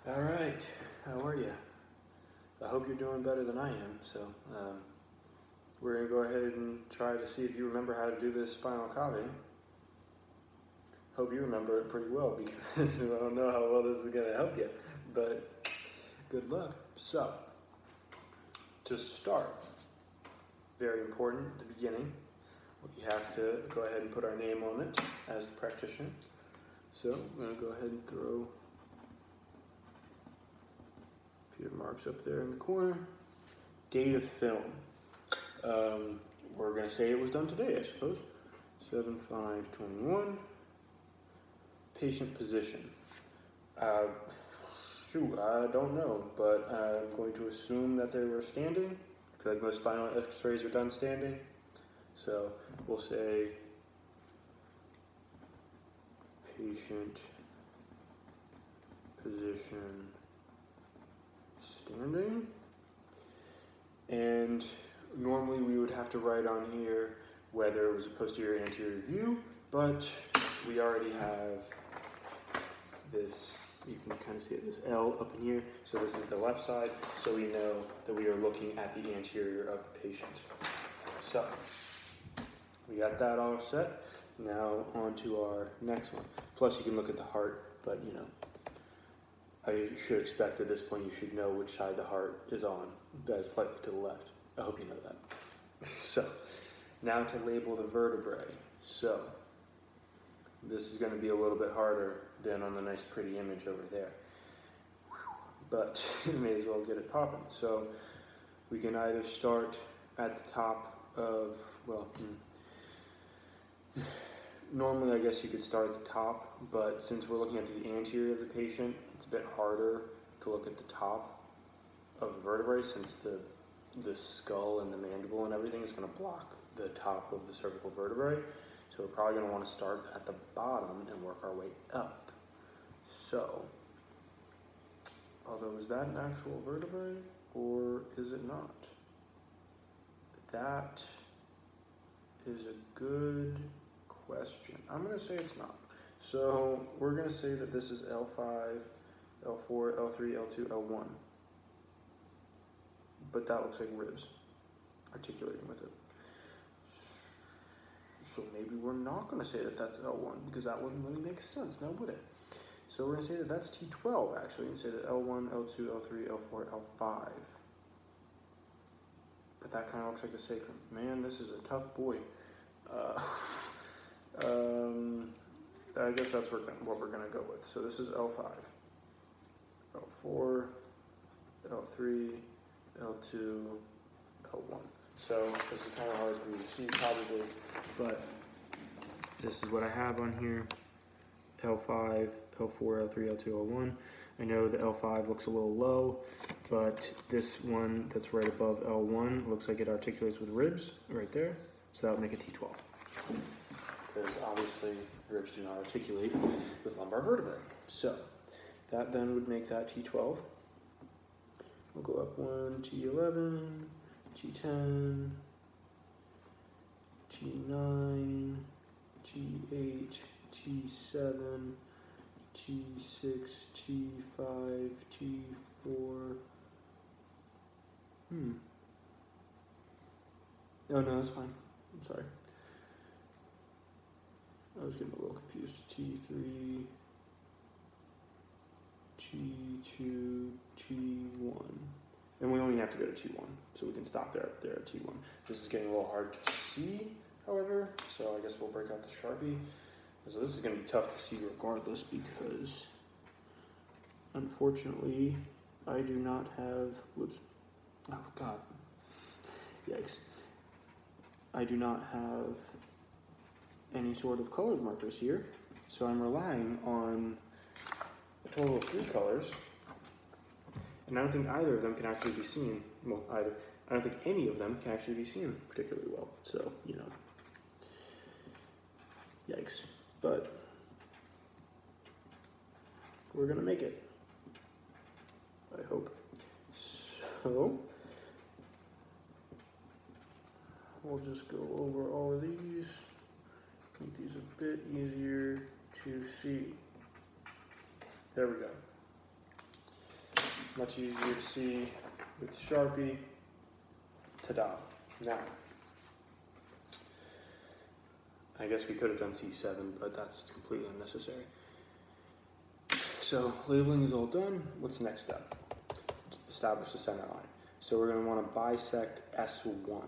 All right, how are you? I hope you're doing better than I am. So we're gonna go ahead and try to see if you remember how to do this spinal cobbing. Hope you remember it pretty well because I don't know how well this is gonna help you, but good luck. So to start, very important at the beginning, we have to go ahead and put our name on it as the practitioner. So I'm gonna go ahead and throw Peter marks up there in the corner. Date of film. We're going to say it was done today, I suppose. 7/5/21. Patient position. Shoot, I don't know, but I'm going to assume that they were standing. I feel like most spinal x-rays are done standing. So we'll say patient position standing, and normally we would have to write on here whether it was a posterior anterior view, but we already have this, you can kind of see it, this L up in here, so this is the left side, so we know that we are looking at the anterior of the patient. So we got that all set. Now on to our next one. Plus you can look at the heart, but you know, I should expect at this point you should know which side the heart is on. That's slightly to the left. I hope you know that. So, now to label the vertebrae. So, this is going to be a little bit harder than on the nice pretty image over there. But you may as well get it popping. So, we can either start at the top of, well, normally I guess you could start at the top, but since we're looking at the anterior of the patient, it's a bit harder to look at the top of the vertebrae since the skull and the mandible and everything is going to block the top of the cervical vertebrae. So we're probably going to want to start at the bottom and work our way up. So, although is that an actual vertebrae or is it not? That is a good question. I'm going to say it's not. So we're going to say that this is L5, L4, L3, L2, L1. But that looks like ribs articulating with it. So maybe we're not going to say that that's L1 because that wouldn't really make sense, now would it? So we're going to say that that's T12 actually, and say that L1, L2, L3, L4, L5. But that kind of looks like the sacrum. Man, this is a tough boy. I guess that's what we're going to go with. So this is L5, L4, L3, L2, L1. So this is kind of hard for you to see probably, but this is what I have on here. L5, L4, L3, L2, L1. I know the L5 looks a little low, but this one that's right above L1 looks like it articulates with ribs right there. So that would make it T12. Because obviously ribs do not articulate with lumbar vertebrae. So that then would make that T12. We'll go up one, T11, T10, T9, T8, T7, T6, T5, T4. Oh no, that's fine. I'm sorry. I was getting a little confused. T3, T2, T1. And we only have to go to T1, so we can stop there at T1. This is getting a little hard to see, however, so I guess we'll break out the Sharpie. So this is going to be tough to see regardless because, unfortunately, I do not have, whoops, oh god, yikes. I do not have any sort of colored markers here, so I'm relying on a total of 3 colors, and I don't think either of them can actually be seen, well, either, I don't think any of them can actually be seen particularly well, so, you know, yikes, but we're gonna make it, I hope. So, we'll just go over all of these, make these a bit easier to see. There we go. much easier to see with Sharpie. Ta-da. Now, I guess we could have done C7, but that's completely unnecessary. So labeling is all done. What's the next step? Establish the center line. So we're going to want to bisect S1.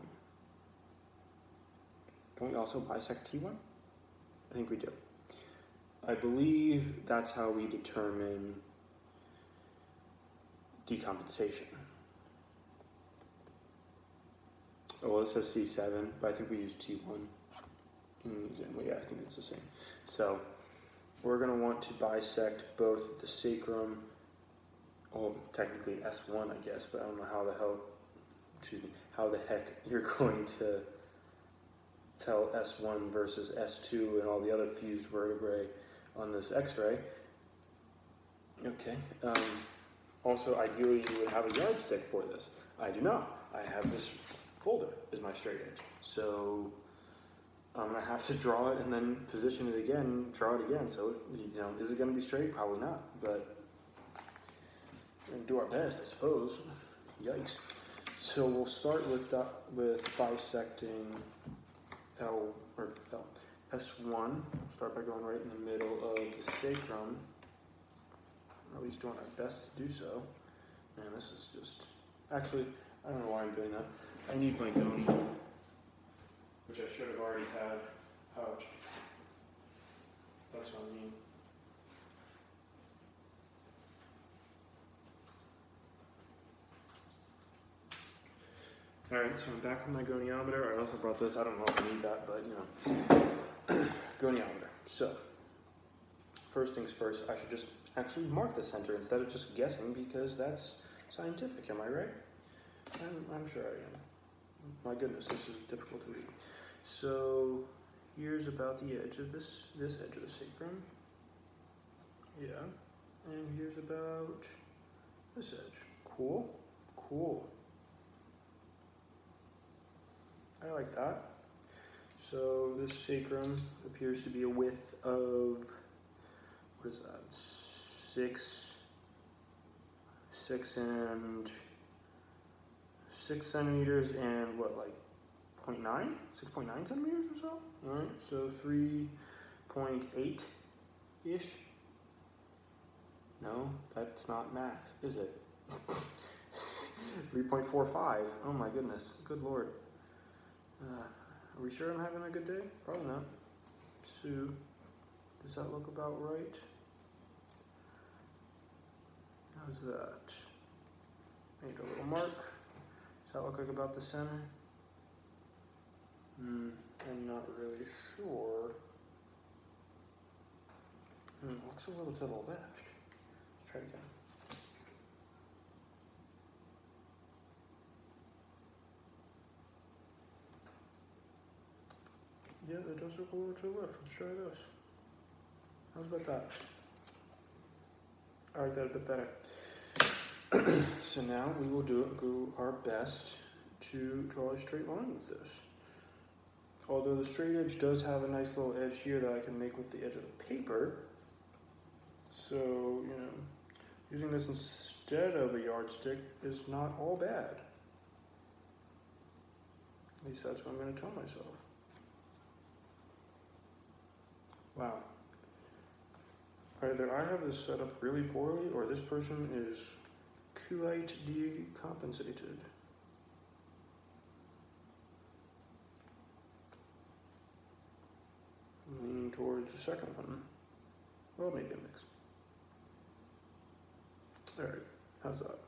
Don't we also bisect T1? I think we do. I believe that's how we determine decompensation. Oh, well, it says C7, but I think we use T1. Well, yeah, I think it's the same. So we're going to want to bisect both the sacrum, well, technically S1, I guess, but I don't know how the heck you're going to tell S1 versus S2 and all the other fused vertebrae on this X-ray. Okay. Also, ideally, you would have a yardstick for this. I do not. I have this folder as my straight edge. So I'm gonna have to draw it and then position it again, draw it again. So, is it gonna be straight? Probably not, but we're gonna do our best, I suppose. Yikes. So we'll start with bisecting S1. We'll start by going right in the middle of the sacrum, or at least doing our best to do so. Man, this is just, actually, I don't know why I'm doing that. I need my goni, which I should have already had pouched. That's what I mean. Alright, so I'm back with my goniometer. I also brought this. I don't know if I need that, but goniometer. So, first things first, I should just actually mark the center instead of just guessing, because that's scientific, am I right? I'm sure I am. My goodness, this is difficult to read. So, here's about the edge of this edge of the sacrum. Yeah. And here's about this edge. Cool. Cool. I like that. So this sacrum appears to be a width of, what is that? 6 centimeters and what, like 0.9? 6.9 centimeters or so? Alright, so 3.8-ish. No, that's not math, is it? 3.45. Oh my goodness. Good lord. Are we sure I'm having a good day? Probably not. So, does that look about right? How's that? Make a little mark. Does that look like about the center? I'm not really sure. Looks a little to the left. Let's try it again. Yeah, it does look a little to the left. Let's try this. How's about that? Alright, that's a bit better. So now we will do our best to draw a straight line with this. Although the straight edge does have a nice little edge here that I can make with the edge of the paper. So, using this instead of a yardstick is not all bad. At least that's what I'm going to tell myself. Wow. Either I have this set up really poorly, or this person is quite decompensated. I'm leaning towards the second one. Well, maybe a mix. Alright, how's that?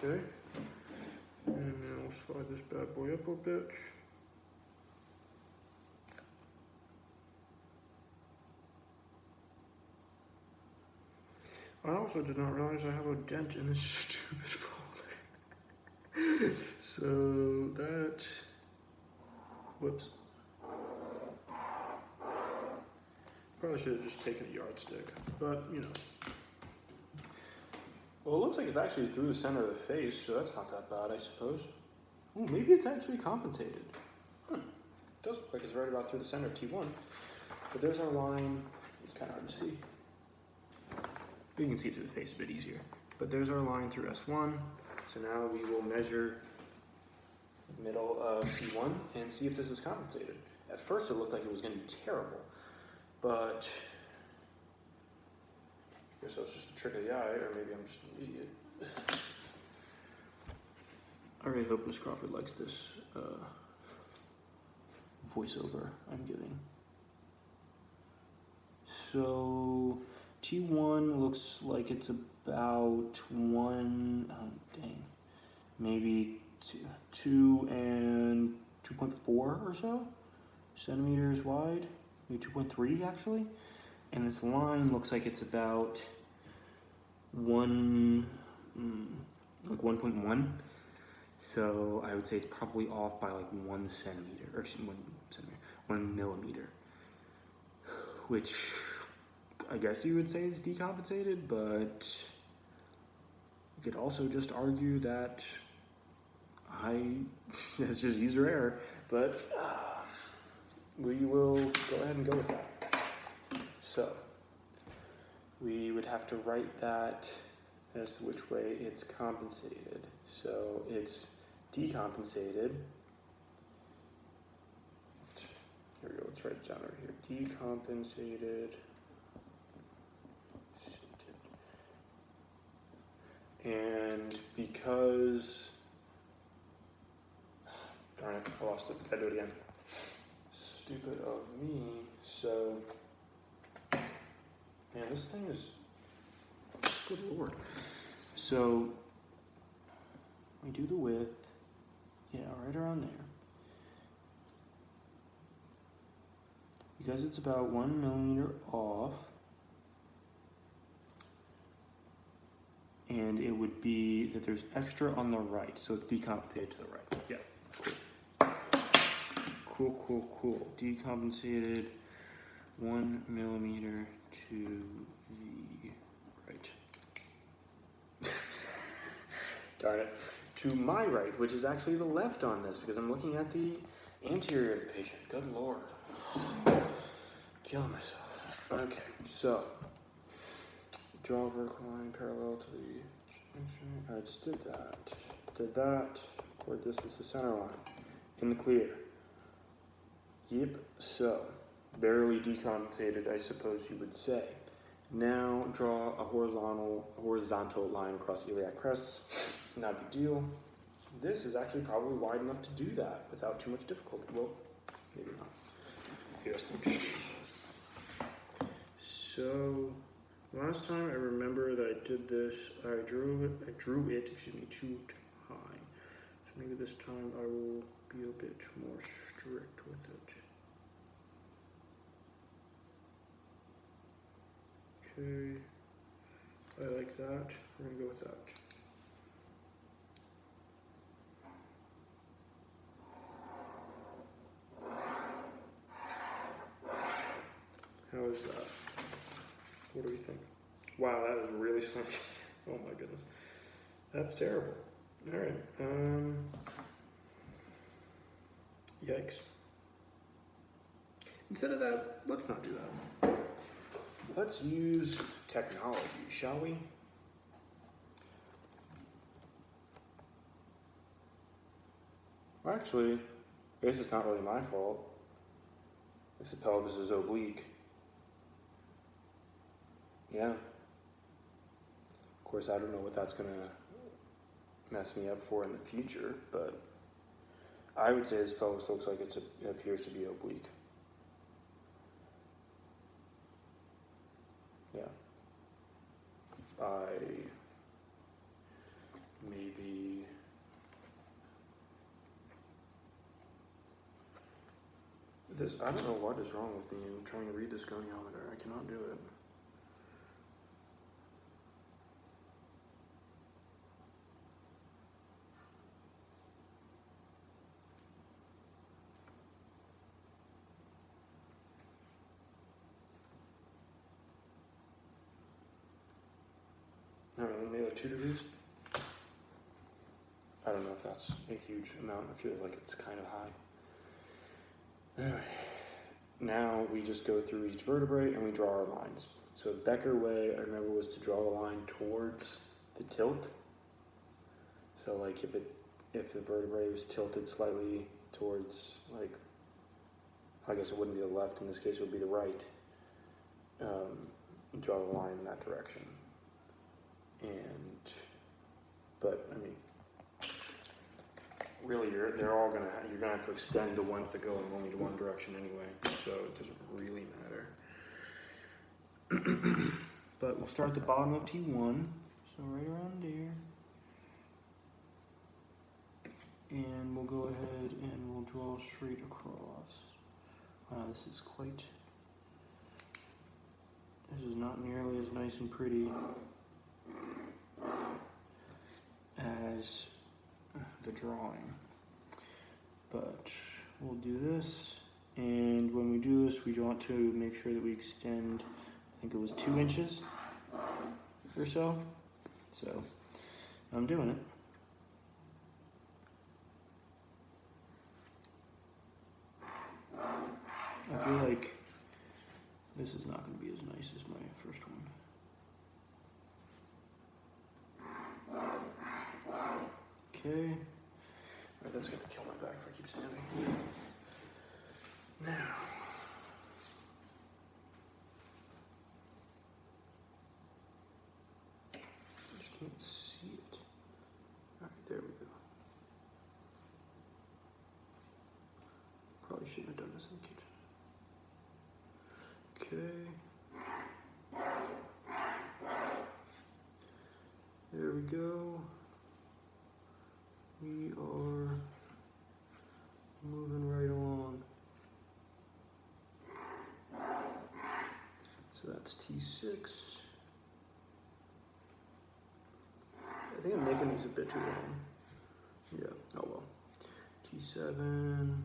Okay, and now we'll slide this bad boy up a bit. I also did not realize I have a dent in this stupid folder. So that, whoops. Probably should have just taken a yardstick, but Well, it looks like it's actually through the center of the face, so that's not that bad, I suppose. Oh, maybe it's actually compensated. Huh. It does look like it's right about through the center of T1. But there's our line. It's kind of hard to see. You can see through the face a bit easier. But there's our line through S1. So now we will measure the middle of T1 and see if this is compensated. At first it looked like it was going to be terrible, but I guess that's just a trick of the eye, or maybe I'm just an idiot. I really hope Miss Crawford likes this voiceover I'm giving. So T1 looks like it's about maybe 2 and 2.4 or so centimeters wide, maybe 2.3 actually. And this line looks like it's about 1.1. So I would say it's probably off by like 1 centimeter, or 1 millimeter, which I guess you would say is decompensated, but you could also just argue that it's just user error, but we will go ahead and go with that. So we would have to write that as to which way it's compensated. So it's decompensated. Here we go, let's write it down over here. Decompensated. And because, darn it, I lost it, gotta do it again. Stupid of me. So, man, this thing is, good lord. So, we do the width, yeah, right around there. Because it's about 1 millimeter off, and it would be that there's extra on the right, so it's decompensated to the right. Yeah, cool. Decompensated 1 millimeter to the right. Darn it. To my right, which is actually the left on this, because I'm looking at the anterior of the patient. Good lord. Killing myself. Okay, so draw a vertical line parallel to the. I just did that. Record this is the center line. In the clear. Yep, so barely decompensated, I suppose you would say. Now draw a horizontal line across iliac crests. Not a big deal. This is actually probably wide enough to do that without too much difficulty. Well, maybe not. Yes. So last time I remember that I did this, I drew it 2 high. So maybe this time I will be a bit more strict with it. Okay, I like that. We're gonna go with that. How is that? What do we think? Wow, that is really slanty. Oh my goodness. That's terrible. All right. Yikes. Instead of that, let's not do that. Let's use technology, shall we? Well, actually, I guess it's not really my fault if the pelvis is oblique. Yeah. Of course, I don't know what that's going to mess me up for in the future, but I would say this pelvis looks like it appears to be oblique. Yeah. Maybe this, I don't know what is wrong with me. I'm trying to read this goniometer. I cannot do it. I don't know, maybe like 2 degrees. I don't know if that's a huge amount. I feel like it's kind of high. Anyway, now we just go through each vertebrae and we draw our lines. So the Becker way, I remember, was to draw a line towards the tilt. So like if the vertebrae was tilted slightly towards, like, I guess it wouldn't be the left, in this case it would be the right, draw the line in that direction. But I mean, really you're gonna have to extend the ones that go in only one direction anyway, so it doesn't really matter. But we'll start at the bottom of T1, so right around there. And we'll go ahead and we'll draw straight across. Wow, this is not nearly as nice and pretty as the drawing. But we'll do this, and when we do this, we want to make sure that we extend, I think it was 2 inches or so. So I'm doing it. I feel like this is not going to be as nice as my first one. Okay. Alright, that's going to kill my back if I keep standing. Now. I just can't see it. Alright, there we go. Probably shouldn't have done this in the kitchen. Okay. There we go. We are moving right along. So that's T6. I think I'm making these a bit too long. Yeah, oh well. T7.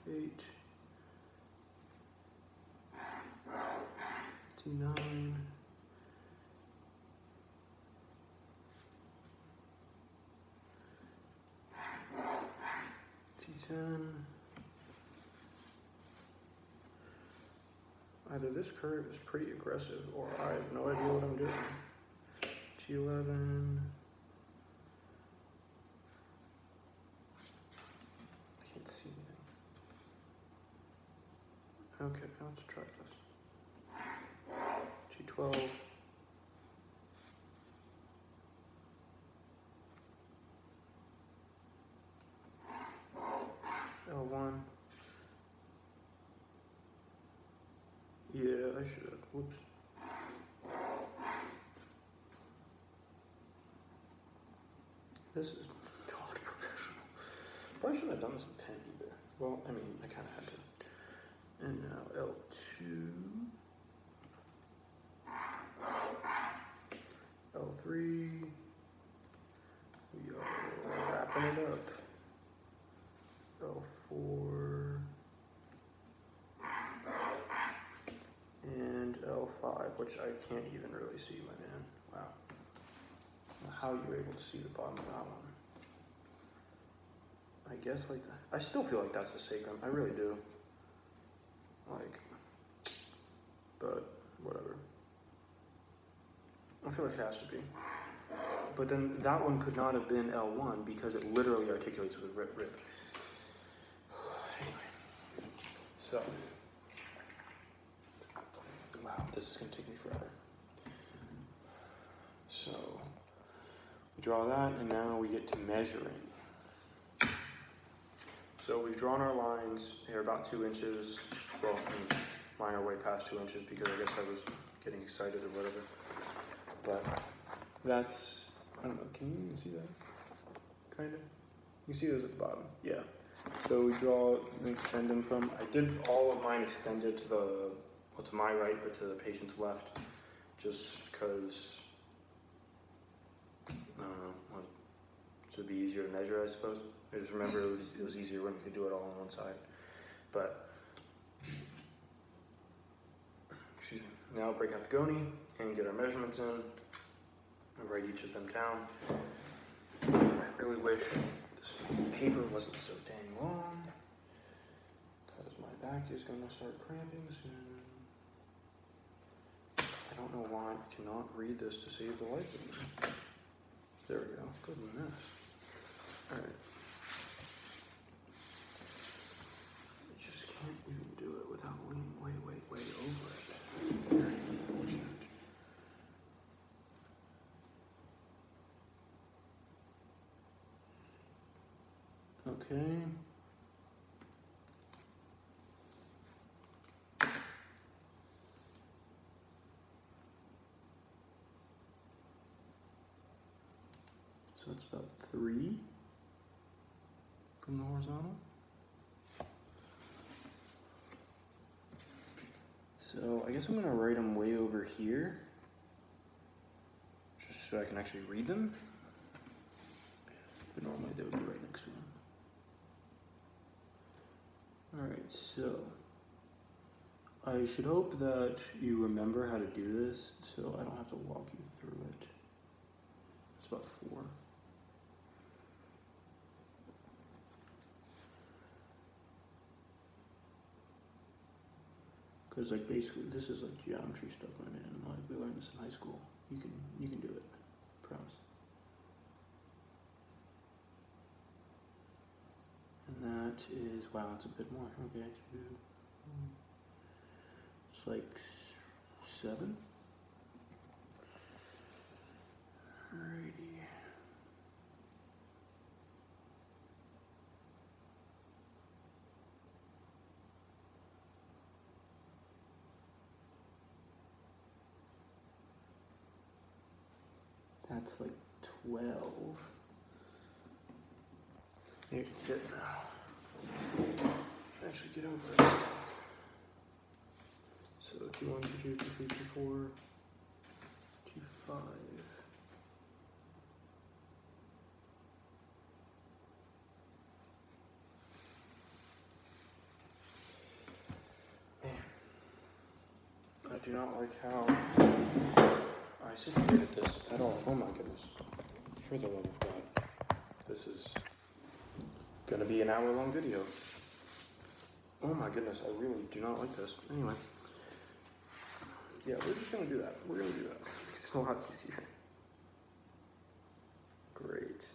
T8. T9. T10. Either this curve is pretty aggressive or I have no idea what I'm doing. T11. I can't see anything. Okay, now let's try this. T12. L1. Yeah, I should have. Whoops. This is not professional. Probably shouldn't have done this in pen either. Well, I mean, I kind of had to. And now L2. L3. We are wrapping it up. L4. And L5, which I can't even really see, my man. Wow. How you're able to see the bottom of that one. I guess like that. I still feel like that's the sacrum. I really do. Like, but whatever. I feel like it has to be. But then that one could not have been L1 because it literally articulates with rip. Anyway, so. Wow, this is going to take me forever. So, we draw that, and now we get to measuring. So we've drawn our lines. They're about 2 inches. Well, I mean, mine are way past 2 inches because I guess I was getting excited or whatever. But that's, I don't know, can you even see that? Kind of? You see those at the bottom? Yeah. So we draw and extend them from, I did all of mine extended to the, well, to my right, but to the patient's left, just because, I don't know, like, to be easier to measure, I suppose. I just remember it was easier when you could do it all on one side. But excuse me. Now break out the goni and get our measurements in and write each of them down. I really wish this paper wasn't so dang long, because my back is going to start cramping soon. I don't know why I cannot read this to save the life of me. There we go. Goodness. Alright. I just can't even do it without leaning way over it. Very unfortunate. Okay. So it's about 3 from the horizontal. So I guess I'm gonna write them way over here, just so I can actually read them. But normally they would be right next to them. Alright, so I should hope that you remember how to do this, so I don't have to walk you through it. It's about 4. Because like basically this is like geometry stuff, and like we learned this in high school. You can do it, promise. And that is, wow, it's a bit more. Okay, 2. It's like 7. Alrighty. That's like 12. You can sit now. Actually get over it. So 2, 1, 2, 2, 3, 2, 4, 2, 5. Man, I do not like how I situated this at all. Oh my goodness. For the love of God. This is gonna be an hour-long video. Oh my goodness, I really do not like this. Anyway. Yeah, we're just gonna do that. We're gonna do that. Makes it a lot easier. Great.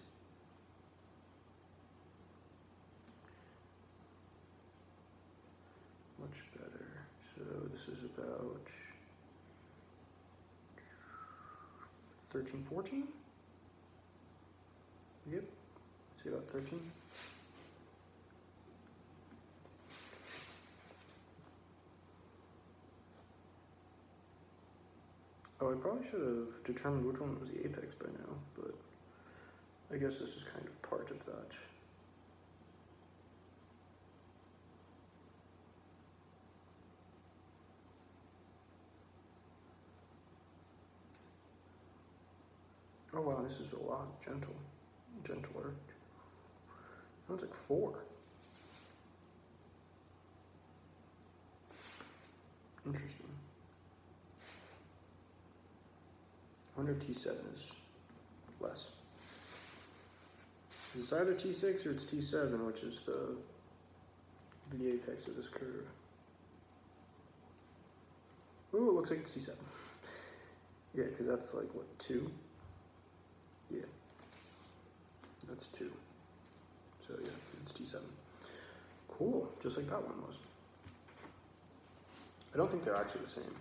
Much better. So this is about 13, 14? Yep. See about 13? Oh, I probably should have determined which one was the apex by now, but I guess this is kind of part of that. Oh wow, this is a lot gentler. Sounds like 4. Interesting. I wonder if T7 is less. It's either T6 or it's T7, which is the apex of this curve. Ooh, it looks like it's T7. Yeah, because that's like, what, 2? Yeah. That's 2. So yeah, it's T7. Cool, just like that one was. I don't think they're actually the same.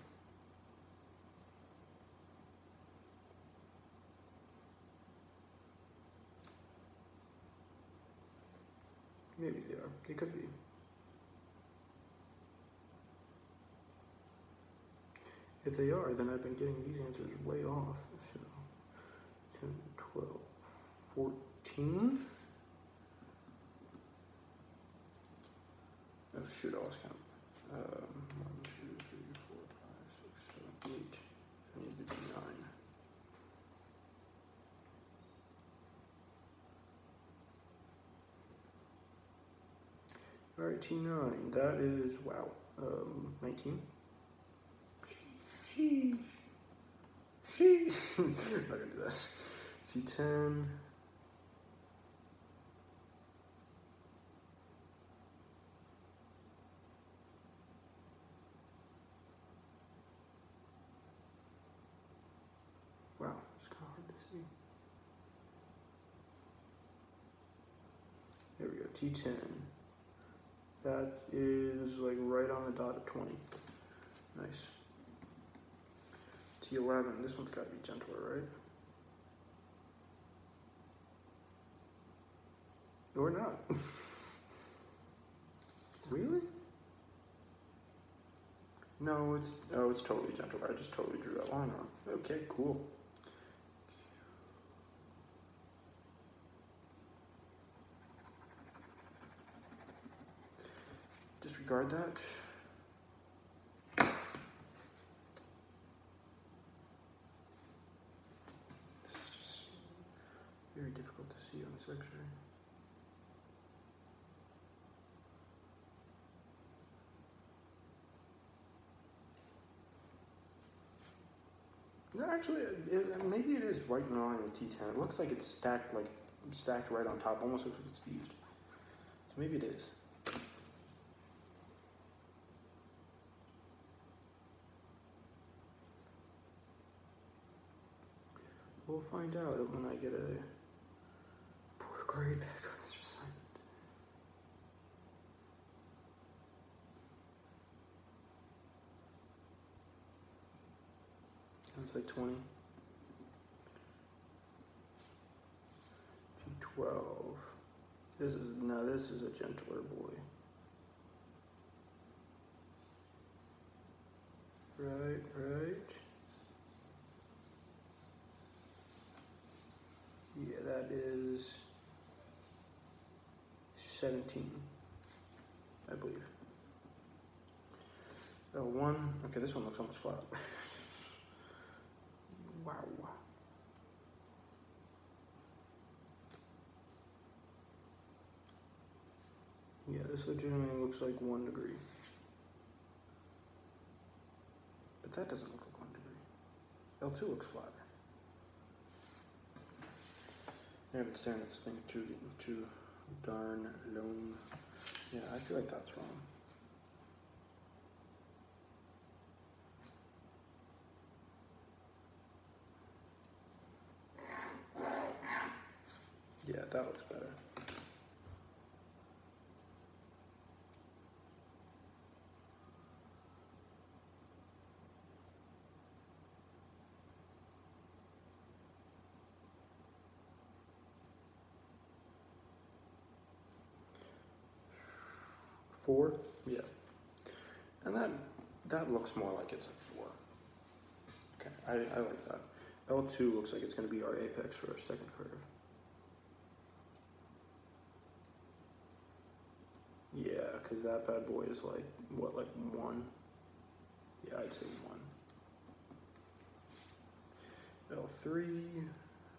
Maybe they are. They could be. If they are, then I've been getting these answers way off. So 10, 12, 14. Oh shoot, I lost count. 1, 2, 3, 4, 5, 6, 7, 8. I need to do 9. Alright, T9. That is, wow, 19. Jeez. Sheesh. Sheesh. I'm not gonna do that. C10. Wow, it's kind of hard to see. There we go, T10. That is like right on the dot at 20. Nice. T11, this one's got to be gentler, right? Or not. Really? No, it's totally gentle. I just totally drew that line wrong. Okay, cool. Disregard that. This is just very difficult to see on this X-ray. No, actually, maybe it is right in line with T10. It looks like it's stacked right on top. Almost looks like it's fused. So maybe it is. We'll find out when I get a poor grade back on this assignment. Sounds like 20. T12. This is a gentler boy. Right. Yeah, that is 17, I believe. L1, okay, this one looks almost flat. Wow. Yeah, this legitimately looks like 1 degree. But that doesn't look like 1 degree. L2 looks flat. I haven't stared at this thing too darn long. Yeah, I feel like that's wrong. Yeah, that looks better. Four? Yeah. And that looks more like it's a 4. Okay, I like that. L2 looks like it's going to be our apex for our second curve. Yeah, because that bad boy is like, what, like 1? Yeah, I'd say 1. L3,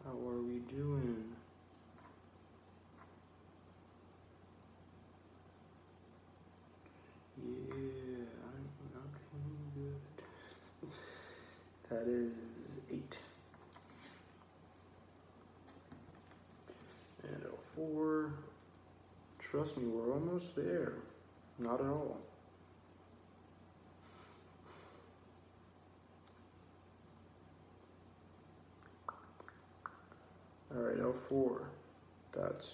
how are we doing? Yeah, I'm not feeling good. That is 8. And L4. Trust me, we're almost there. Not at all. Alright, L4. That's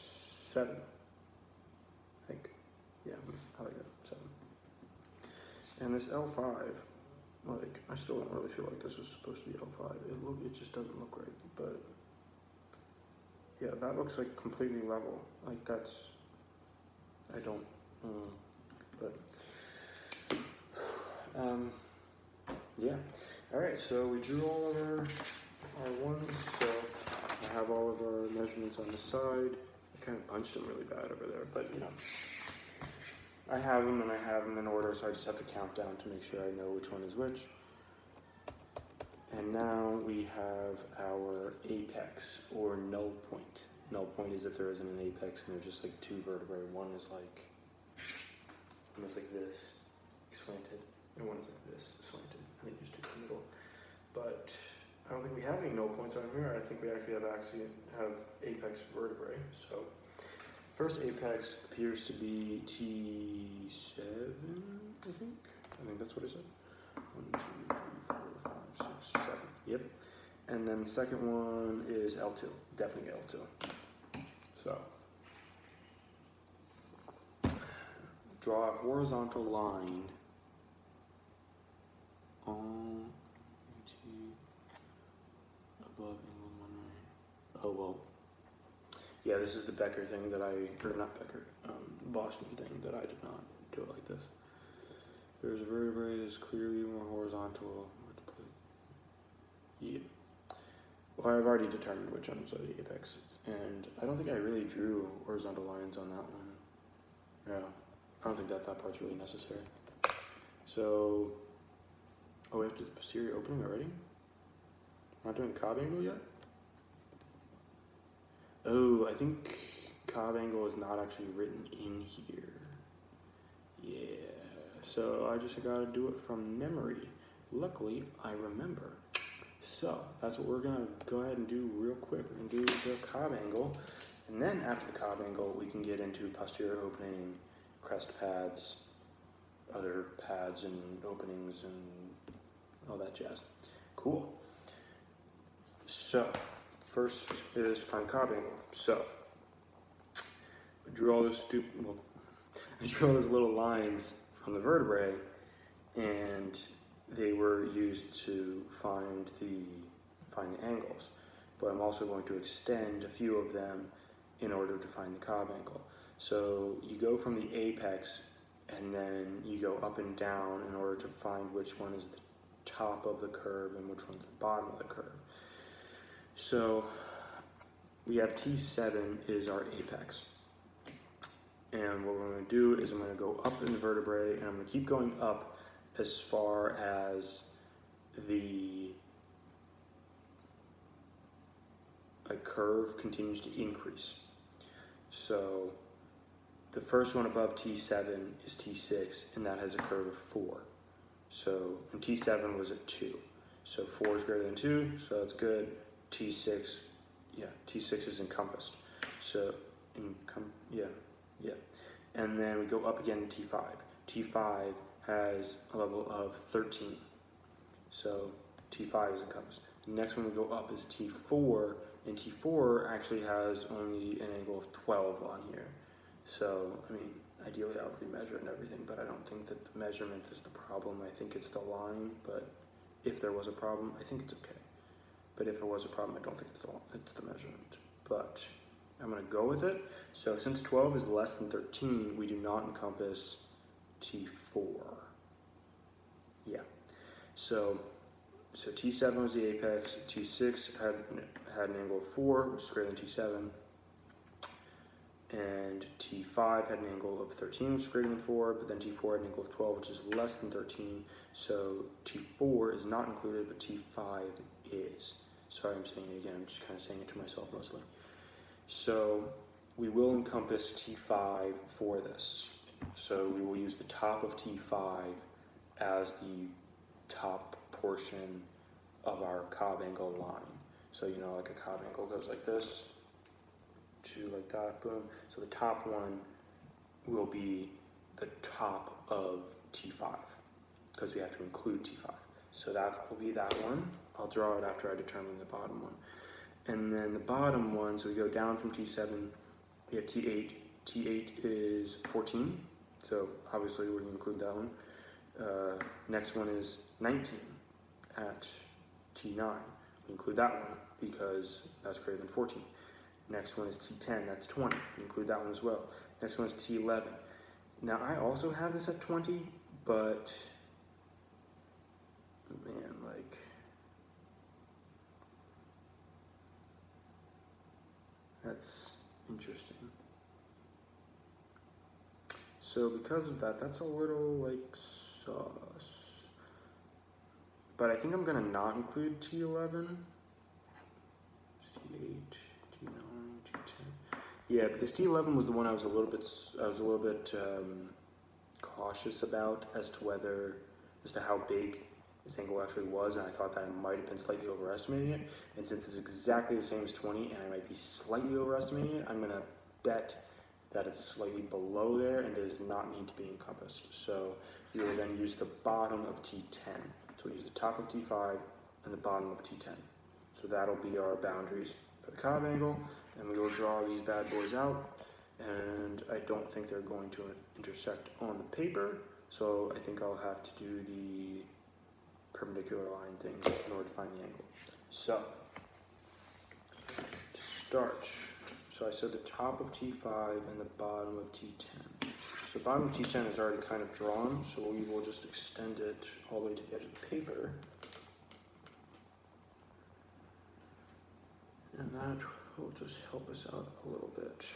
7. I think. Yeah, I like that. 7. And this L5, like, I still don't really feel like this is supposed to be L5. It just doesn't look right. But yeah, that looks like completely level. Like that's, I don't, but yeah. All right, so we drew all of our ones. So I have all of our measurements on the side. I kind of punched them really bad over there, but you know, I have them and I have them in order, so I just have to count down to make sure I know which one is which. And now we have our apex or null point. Null point is if there isn't an apex and there's just like 2 vertebrae. One is like almost like this, slanted, and one is like this, slanted, and it just took the middle. but I don't think we have any null points on here. I think we actually have apex vertebrae. So first apex appears to be T7, I think. I think that's what it said. 1, 2, 3, 4, 5, 6, 7. Yep. And then the second one is L2. Definitely L2. So draw a horizontal line on above angle 1. Oh well. Yeah, this is the Becker thing that or not Becker, Boston thing that I did not do it like this. There's a vertebrae is clearly more horizontal. Yeah. Well, I've already determined which ones are the apex, and I don't think I really drew horizontal lines on that one. Yeah, I don't think that part's really necessary. So, oh, we have to do the posterior opening already? We're not doing cob angle yet? Oh, I think cob angle is not actually written in here. Yeah, so I just gotta do it from memory. Luckily, I remember. So that's what we're gonna go ahead and do real quick. We're gonna do the cob angle, and then after the cob angle, we can get into posterior opening, crest pads, other pads and openings and all that jazz. Cool. So first is to find cob angle. So I drew all those I drew all those little lines from the vertebrae, and they were used to find the angles. But I'm also going to extend a few of them in order to find the cob angle. So you go from the apex and then you go up and down in order to find which one is the top of the curve and which one's the bottom of the curve. So we have T7 is our apex. And what we're going to do is I'm going to go up in the vertebrae, and I'm going to keep going up as far as the curve continues to increase. So the first one above T7 is T6, and that has a curve of 4. So, and T7 was at 2. So 4 is greater than 2, so that's good. T6, yeah, T6 is encompassed. So, yeah. And then we go up again to T5. T5 has a level of 13. So T5 is encompassed. The next one we go up is T4, and T4 actually has only an angle of 12 on here. So, I mean, ideally I would remeasure and everything, but I don't think that the measurement is the problem. I think it's the line, but if there was a problem, I think it's okay. But if there was a problem, I don't think it's the measurement. But I'm going to go with it. So since 12 is less than 13, we do not encompass T4. Yeah. So T7 was the apex. T6 had an angle of 4, which is greater than T7. And T5 had an angle of 13, which is greater than 4, but then T4 had an angle of 12, which is less than 13. So T4 is not included, but T5 is. Sorry, I'm saying it again. I'm just kind of saying it to myself mostly. So we will encompass T5 for this. So we will use the top of T5 as the top portion of our cob angle line. So, you know, like a cob angle goes like this, to like that, boom. So the top one will be the top of T5, because we have to include T5. So that will be that one. I'll draw it after I determine the bottom one. And then the bottom one, so we go down from T7, we have T8. T8 is 14, so obviously we're going to include that one. Next one is 19 at T9. We include that one because that's greater than 14. Next one is T10, that's 20. We include that one as well. Next one is T11. Now I also have this at 20, but man, like, that's interesting. So because of that, that's a little like sus. But I think I'm gonna not include T11. T8, T9, T10. Yeah, because T11 was the one I was a little bit cautious about as to how big this angle actually was, and I thought that I might have been slightly overestimating it. And since it's exactly the same as 20 and I might be slightly overestimating it, I'm gonna bet that it's slightly below there and does not need to be encompassed. So we will then use the bottom of T10. So we'll use the top of T5 and the bottom of T10. So that'll be our boundaries for the Cobb angle, and we will draw these bad boys out. And I don't think they're going to intersect on the paper, so I think I'll have to do the perpendicular line thing in order to find the angle. So, to start, so I said the top of T5 and the bottom of T10. So bottom of T10 is already kind of drawn, so we will just extend it all the way to the edge of the paper. And that will just help us out a little bit.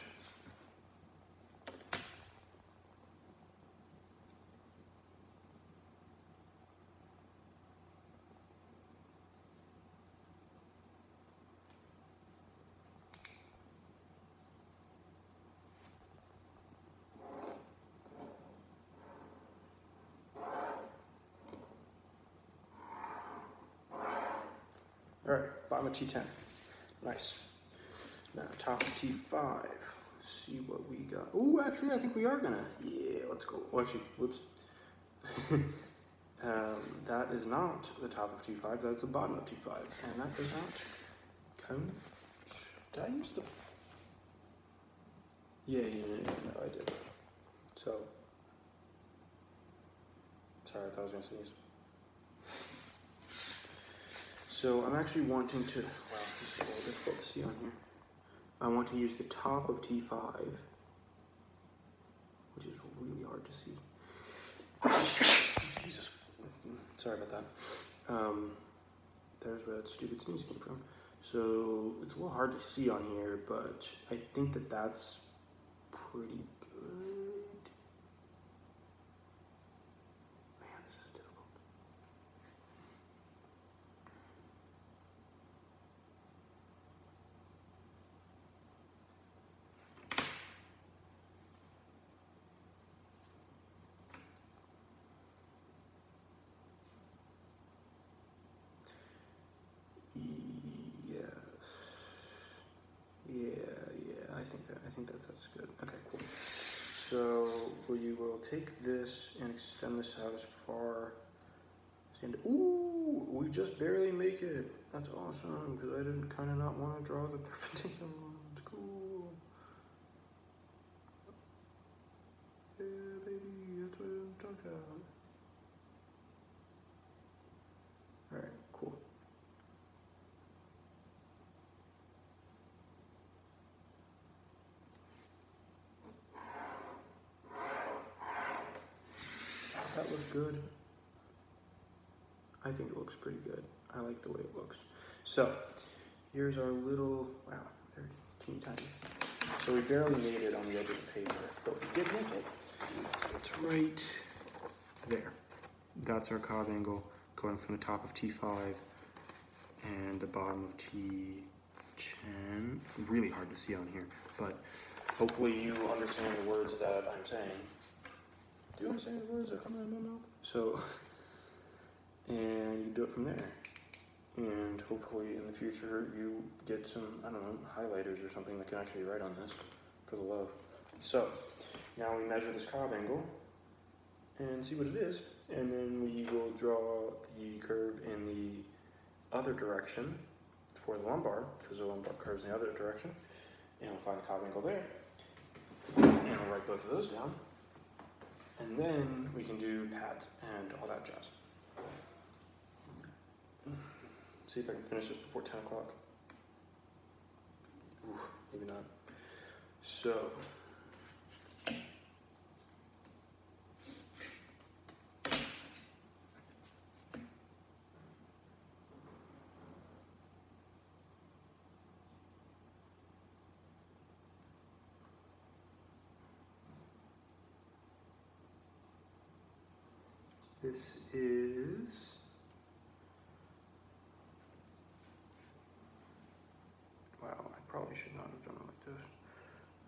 All right, bottom of T10. Nice. Now top of T5. Let's see what we got. Oh, actually, I think we are gonna. Yeah, let's go. Oh, actually, whoops. That is not the top of T5. That's the bottom of T5, and that does not count. Did I use the? Yeah, no, I did. So, sorry, I thought I was gonna sneeze. So I'm actually wanting to, wow, this is a little difficult to see on here. I want to use the top of T5, which is really hard to see. Jesus, sorry about that. There's where that stupid sneeze came from. So it's a little hard to see on here, but I think that that's pretty good. Man, this is difficult. I think that's good. Okay, cool. So we will take this and extend this out as far as the end. Ooh, we just barely make it. That's awesome, because I didn't kind of not want to draw the perpendicular lines. Cool. Yeah, baby, that's what I'm talking about. All right, cool. That looks good. I think it looks pretty good. I like the way it looks. So here's our little, wow, very teeny tiny. So we barely made it on the edge of the paper, but we did make it. So it's right there. That's our Cobb angle going from the top of T5 and the bottom of T10. It's really hard to see on here, but hopefully you understand the words that I'm saying. Do you understand the words that are coming out of my mouth? So, and you do it from there. And hopefully in the future you get some, I don't know, highlighters or something that can actually write on this for the love. So, now we measure this Cobb angle and see what it is. And then we will draw the curve in the other direction for the lumbar, because the lumbar curves in the other direction. And we'll find the Cobb angle there. And we'll write both of those down. And then we can do pads and all that jazz. See if I can finish this before 10 o'clock. Ooh, maybe not. So, this is wow, I probably should not have done it like this.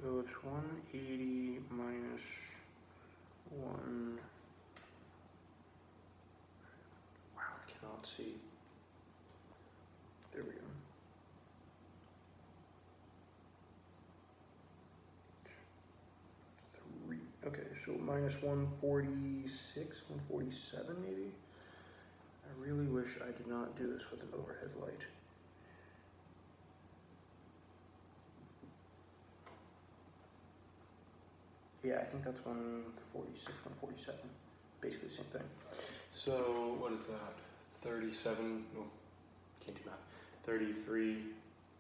So it's 180 minus 1. Wow, I Let's see. There we go. Okay, so minus 146, 147 maybe? I really wish I did not do this with an overhead light. Yeah, I think that's 146, 147. Basically the same thing. So, what is that? 37, well, can't do math. 33,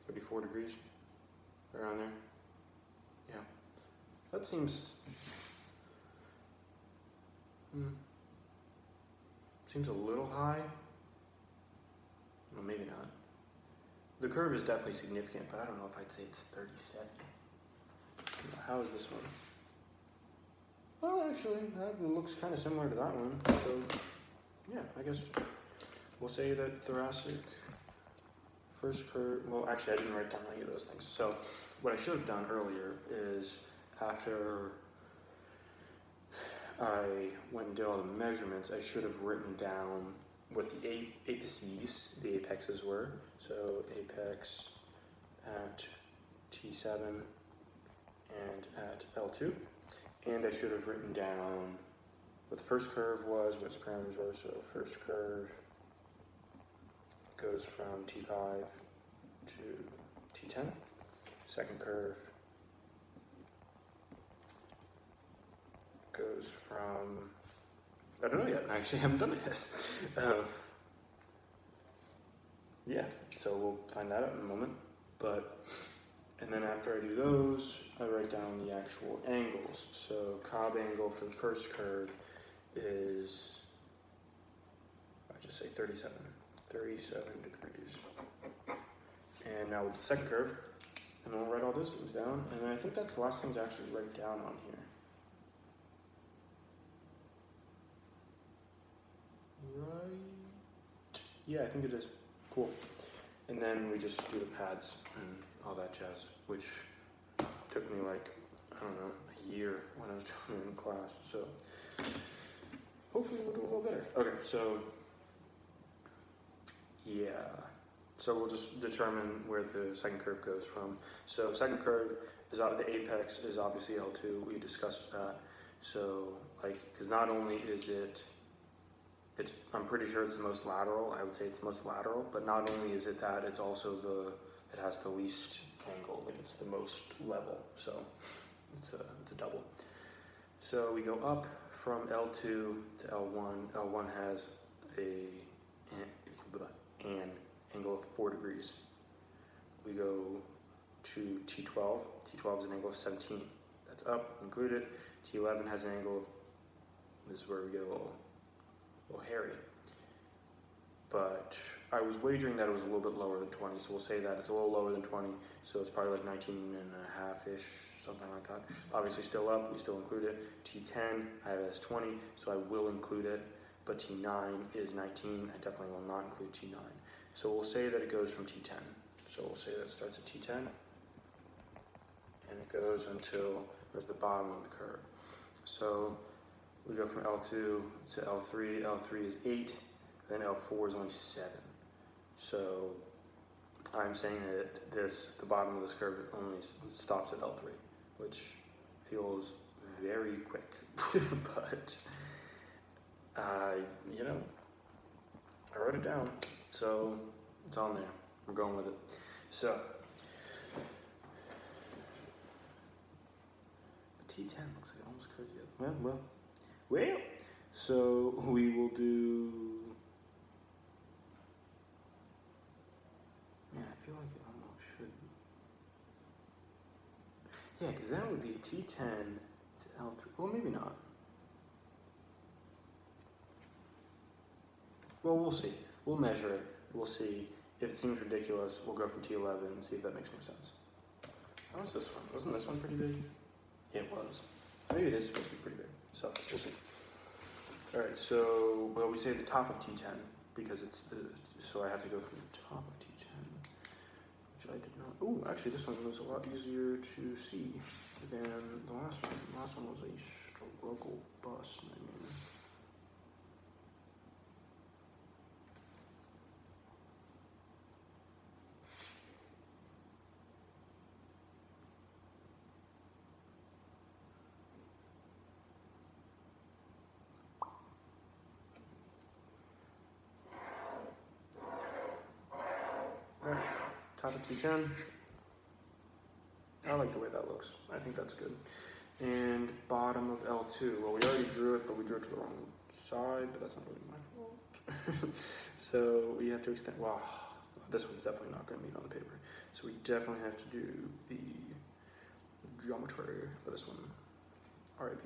34 degrees? Around there? Yeah. That seems... Seems a little high. Well, maybe not. The curve is definitely significant, but I don't know if I'd say it's 37. How is this one? Well, actually, that looks kind of similar to that one. So, yeah, I guess we'll say that thoracic, first curve, well, actually, I didn't write down any of those things. So, what I should have done earlier is after I went and did all the measurements, I should have written down what the apices, the apexes were. So apex at T7 and at L2. And I should have written down what the first curve was, what its parameters were. So first curve goes from T5 to T10. Second curve goes from, I don't know yet, I actually haven't done it yet. Yeah, so we'll find that out in a moment. And then after I do those, I write down the actual angles. So Cobb angle for the first curve is, I just say 37 degrees. And now with the second curve, and then we'll write all those things down. And then I think that's the last thing to actually write down on here. Right. Yeah, I think it is. Cool. And then we just do the pads and all that jazz, which took me like, I don't know, a year when I was doing it in class. So hopefully we'll do a little better. Okay, so yeah. So we'll just determine where the second curve goes from. So second curve is out, the apex is obviously L2. We discussed that. So like, because not only is it, I'm pretty sure it's the most lateral. I would say it's the most lateral, but not only is it that, it's also it has the least angle, like it's the most level. So it's a double. So we go up from L2 to L1. L1 has an angle of 4 degrees. We go to T12. T12 is an angle of 17. That's up, included. T11 has an angle of, this is where we get a little hairy, but I was wagering that it was a little bit lower than 20, so we'll say that it's a little lower than 20, so it's probably like 19 and a half-ish, something like that. Obviously still up, we still include it. T10, I have it as 20, so I will include it, but T9 is 19, I definitely will not include T9. So we'll say that it goes from T10. So we'll say that it starts at T10, and it goes until there's the bottom of the curve. So we go from L2 to L3. L3 is 8, then L4 is only 7. So I'm saying that the bottom of this curve only stops at L3, which feels very quick. But, you know, I wrote it down, so it's on there. We're going with it. So, T10 looks like it almost curves the other. Well. So we will do, man, I feel like it almost should. Yeah, because then it would be T10 to L3. Well, maybe not. Well, we'll see. We'll measure it. We'll see. If it seems ridiculous, we'll go from T11 and see if that makes more sense. How was this one? Wasn't this one pretty big? Yeah, it was. Maybe it is supposed to be pretty big. So we'll see. All right, so, well, we say the top of T10 because it's so I have to go from the top of T10, which I did not. Oh, actually, this one was a lot easier to see than the last one. The last one was a struggle bus, man. top of T10. I like the way that looks. I think that's good. And bottom of L2. Well, we already drew it, but we drew it to the wrong side, but that's not really my fault. So we have to extend, wow, this one's definitely not going to meet on the paper. So we definitely have to do the geometry for this one. RIP.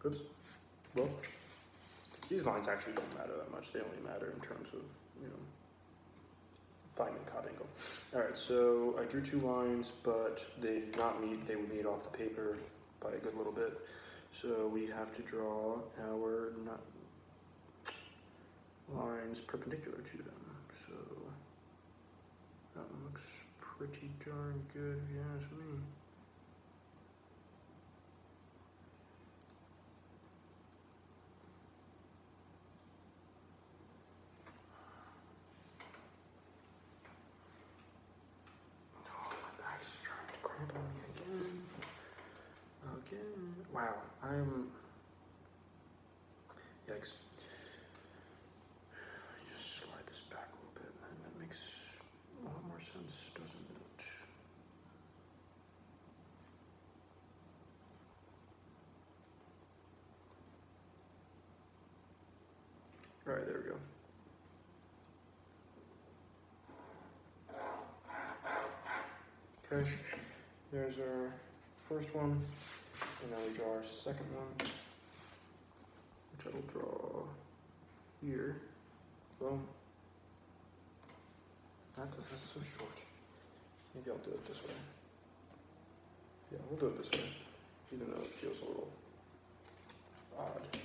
Oops. Well, these lines actually don't matter that much. They only matter in terms of, you know, finding Cobb angle. All right, so I drew 2 lines, but they did not meet. They would meet off the paper by a good little bit. So we have to draw our lines perpendicular to them. So that looks pretty darn good, if you ask me. Wow, yikes. Just slide this back a little bit, and that makes a lot more sense, doesn't it? All right, there we go. Okay, there's our first one. And now we draw our second one, which I will draw here. Boom. That's so short. Maybe I'll do it this way. Yeah, we'll do it this way, even though it feels a little odd.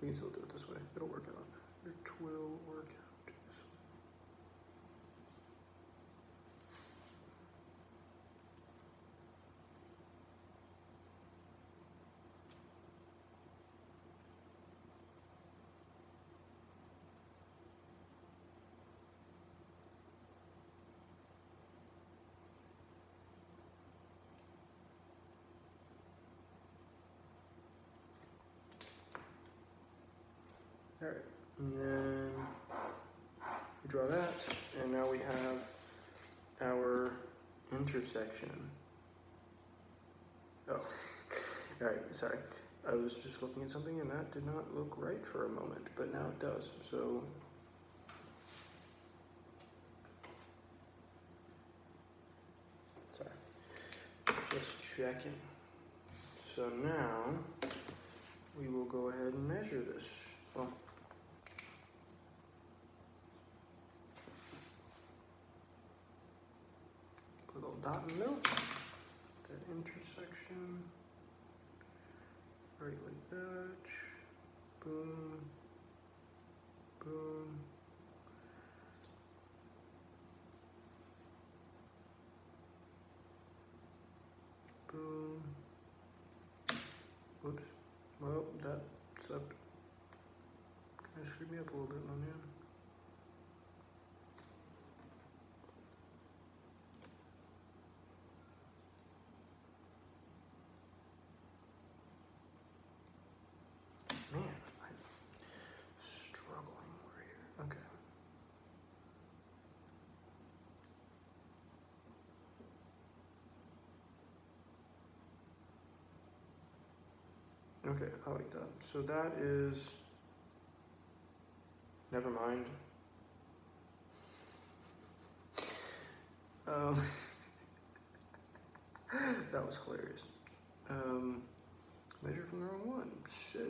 We can still do it this way. It'll work out. It will work out. All right, and then we draw that, and now we have our intersection. Oh, all right, sorry. I was just looking at something and that did not look right for a moment, but now it does, so. Sorry, just checking. So now, we will go ahead and measure this. Well, put a little dot in the middle. That intersection. Right like that. Boom. Boom. Boom. Whoops. Well, that sucked. Kind of screwed me up a little bit on the end. Man, I'm struggling over here. Okay. Okay, I like that. So that is, never mind. That was hilarious. Measure from the wrong one. So,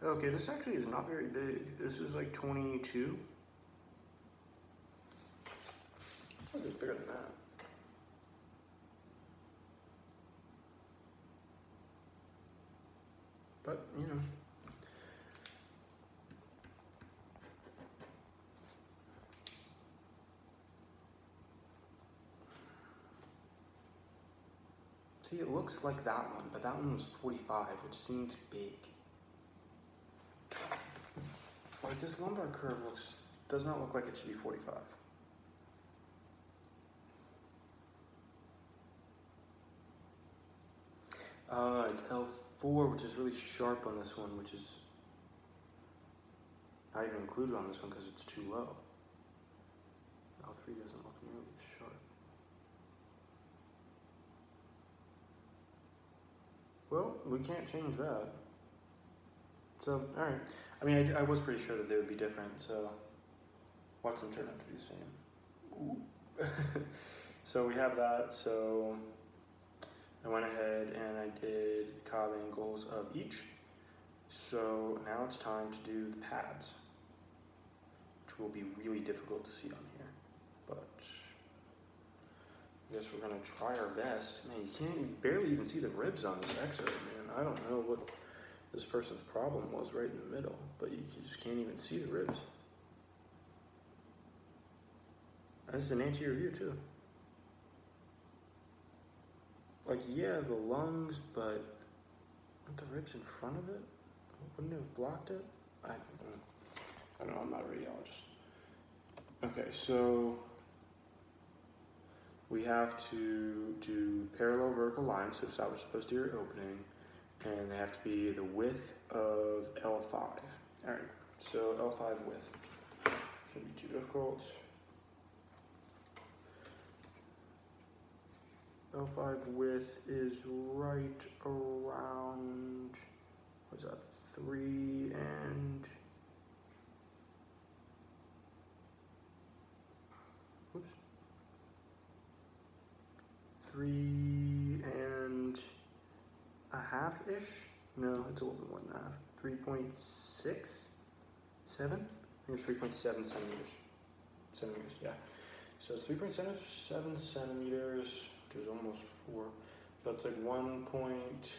okay, this actually is not very big. This is like 22. I think it's bigger than that. But, you know. See, it looks like that one, but that one was 45, which seems big. Like this lumbar curve does not look like it should be 45. It's L4, which is really sharp on this one, which is not even included on this one because it's too low. L3 doesn't look nearly as sharp. Well, we can't change that. So, alright. I mean, I was pretty sure that they would be different, so watch them turn out to be the same. So we have that, so I went ahead and I did cob angles of each. So now it's time to do the pads, which will be really difficult to see on here, but I guess we're gonna try our best. Man, you barely even see the ribs on this X-ray, man. I don't know what this person's problem was right in the middle, but you just can't even see the ribs. This is an anterior view too. Like, yeah, the lungs, but aren't the ribs in front of it? Wouldn't it have blocked it? I don't know, I'm not a radiologist. Okay, so we have to do parallel vertical lines to establish the posterior opening, and they have to be the width of L5. All right, so L5 width shouldn't be too difficult. L5 width is right around, what's that, 3 and, oops, 3 and a half-ish? No, it's a little bit more than half. 3.6? 7? I think it's 3.7 centimeters. Centimeters, yeah. So it's 3.7 centimeters, which is almost 4. So it's like 1 point,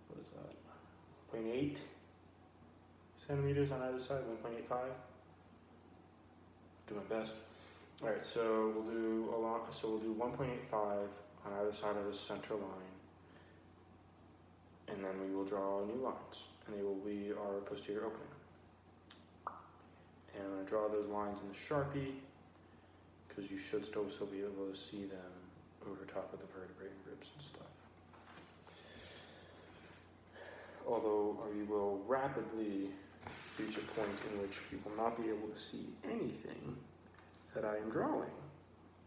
what is that? 0.8 centimeters on either side, 1.85. Do my best. All right, so we'll do 1.85 on either side of the center line, and then we will draw new lines, and they will be our posterior opening. And I'm going to draw those lines in the Sharpie, because you should still be able to see them over top of the vertebrae and ribs and stuff. Although we will rapidly reach a point in which we will not be able to see anything that I am drawing.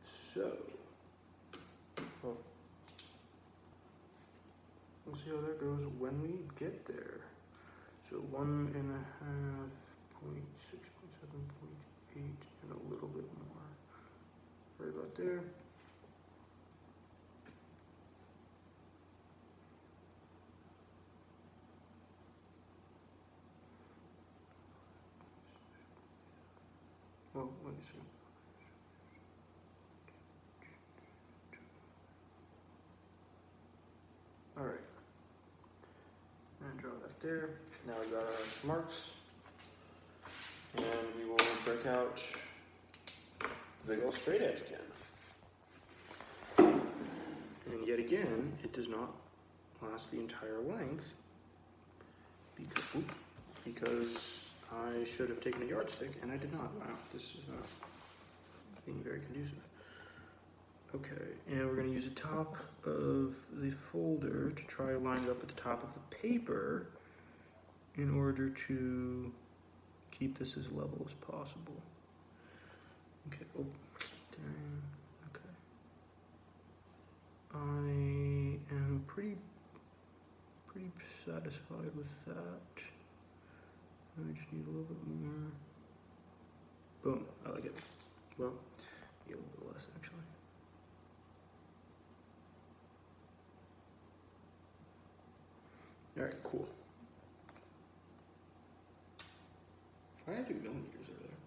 So, well, we'll see how that goes when we get there. So 1.5, 0.6, 0.7, 0.8, and a little bit more. Right about there. Well, let me see. All right. And draw that there. Now we got our marks. And we will break out the big old straight edge again. And yet again, it does not last the entire length because I should have taken a yardstick and I did not. Wow, this is not being very conducive. Okay, and we're going to use the top of the folder to try to line it up at the top of the paper in order to keep this as level as possible. Okay, oh, dang, okay. I am pretty satisfied with that. I just need a little bit more. Boom, I like it. Well, need a little bit less actually. All right, cool. I had to do millimeters over there.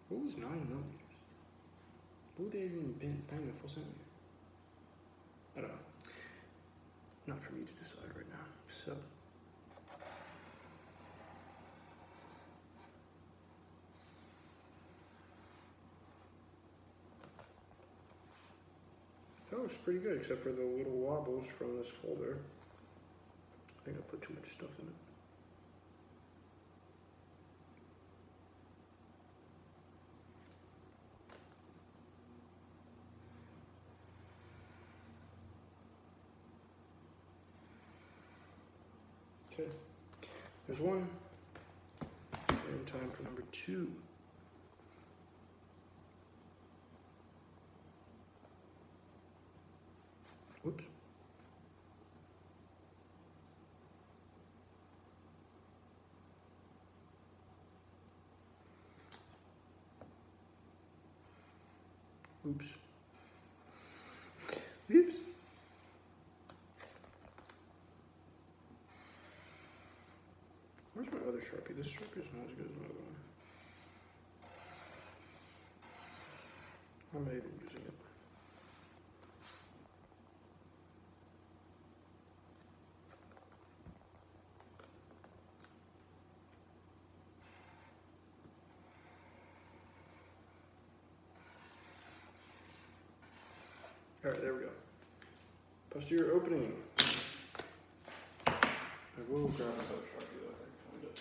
What was 9 millimeters? What would they even been? It's not even a full centimeter. I don't know. Not for me to decide right now. So. That was pretty good, except for the little wobbles from this folder. I think I put too much stuff in it. Okay, There's one. And time for number 2. Whoops. Oops. Oops. Where's my other Sharpie? This Sharpie is not as good as my other one. How am I even using it? All right, there we go. Posterior opening. I will grab another Sharpie though if I can find it.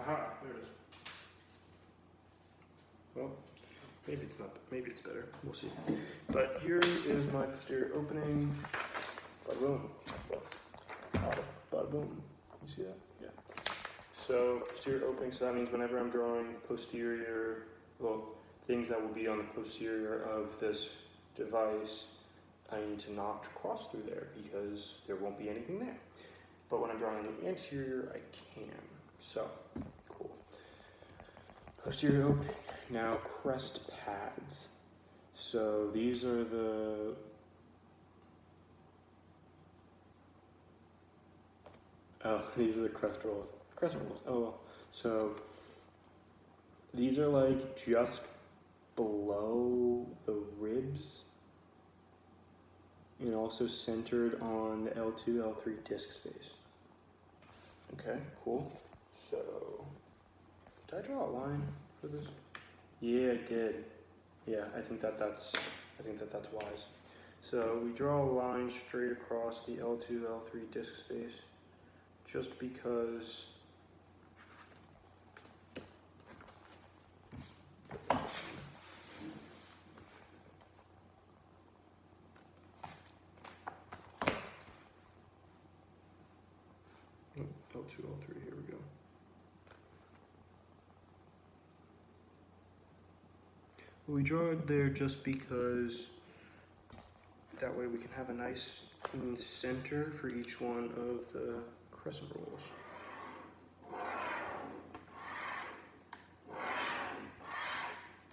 Aha, there it is. Well, maybe it's not, maybe it's better. We'll see. But here is my posterior opening. Bada boom. Bada boom. You see that? Yeah. So posterior opening, so that means whenever I'm drawing posterior, well, things that will be on the posterior of this device, I need to not cross through there because there won't be anything there. But when I'm drawing the anterior, I can. So, cool. Posterior opening. Now crest pads. So these are the these are the crest rolls. Crescent rolls. Oh well. So these are like just below the ribs and also centered on the L2, L3 disc space. Okay, cool. So did I draw a line for this? Yeah, I did. Yeah, I think that's wise. So we draw a line straight across the L2, L3 disc space just because L2, L3, here we go. We draw it there just because that way we can have a nice clean center for each one of the crescent rolls.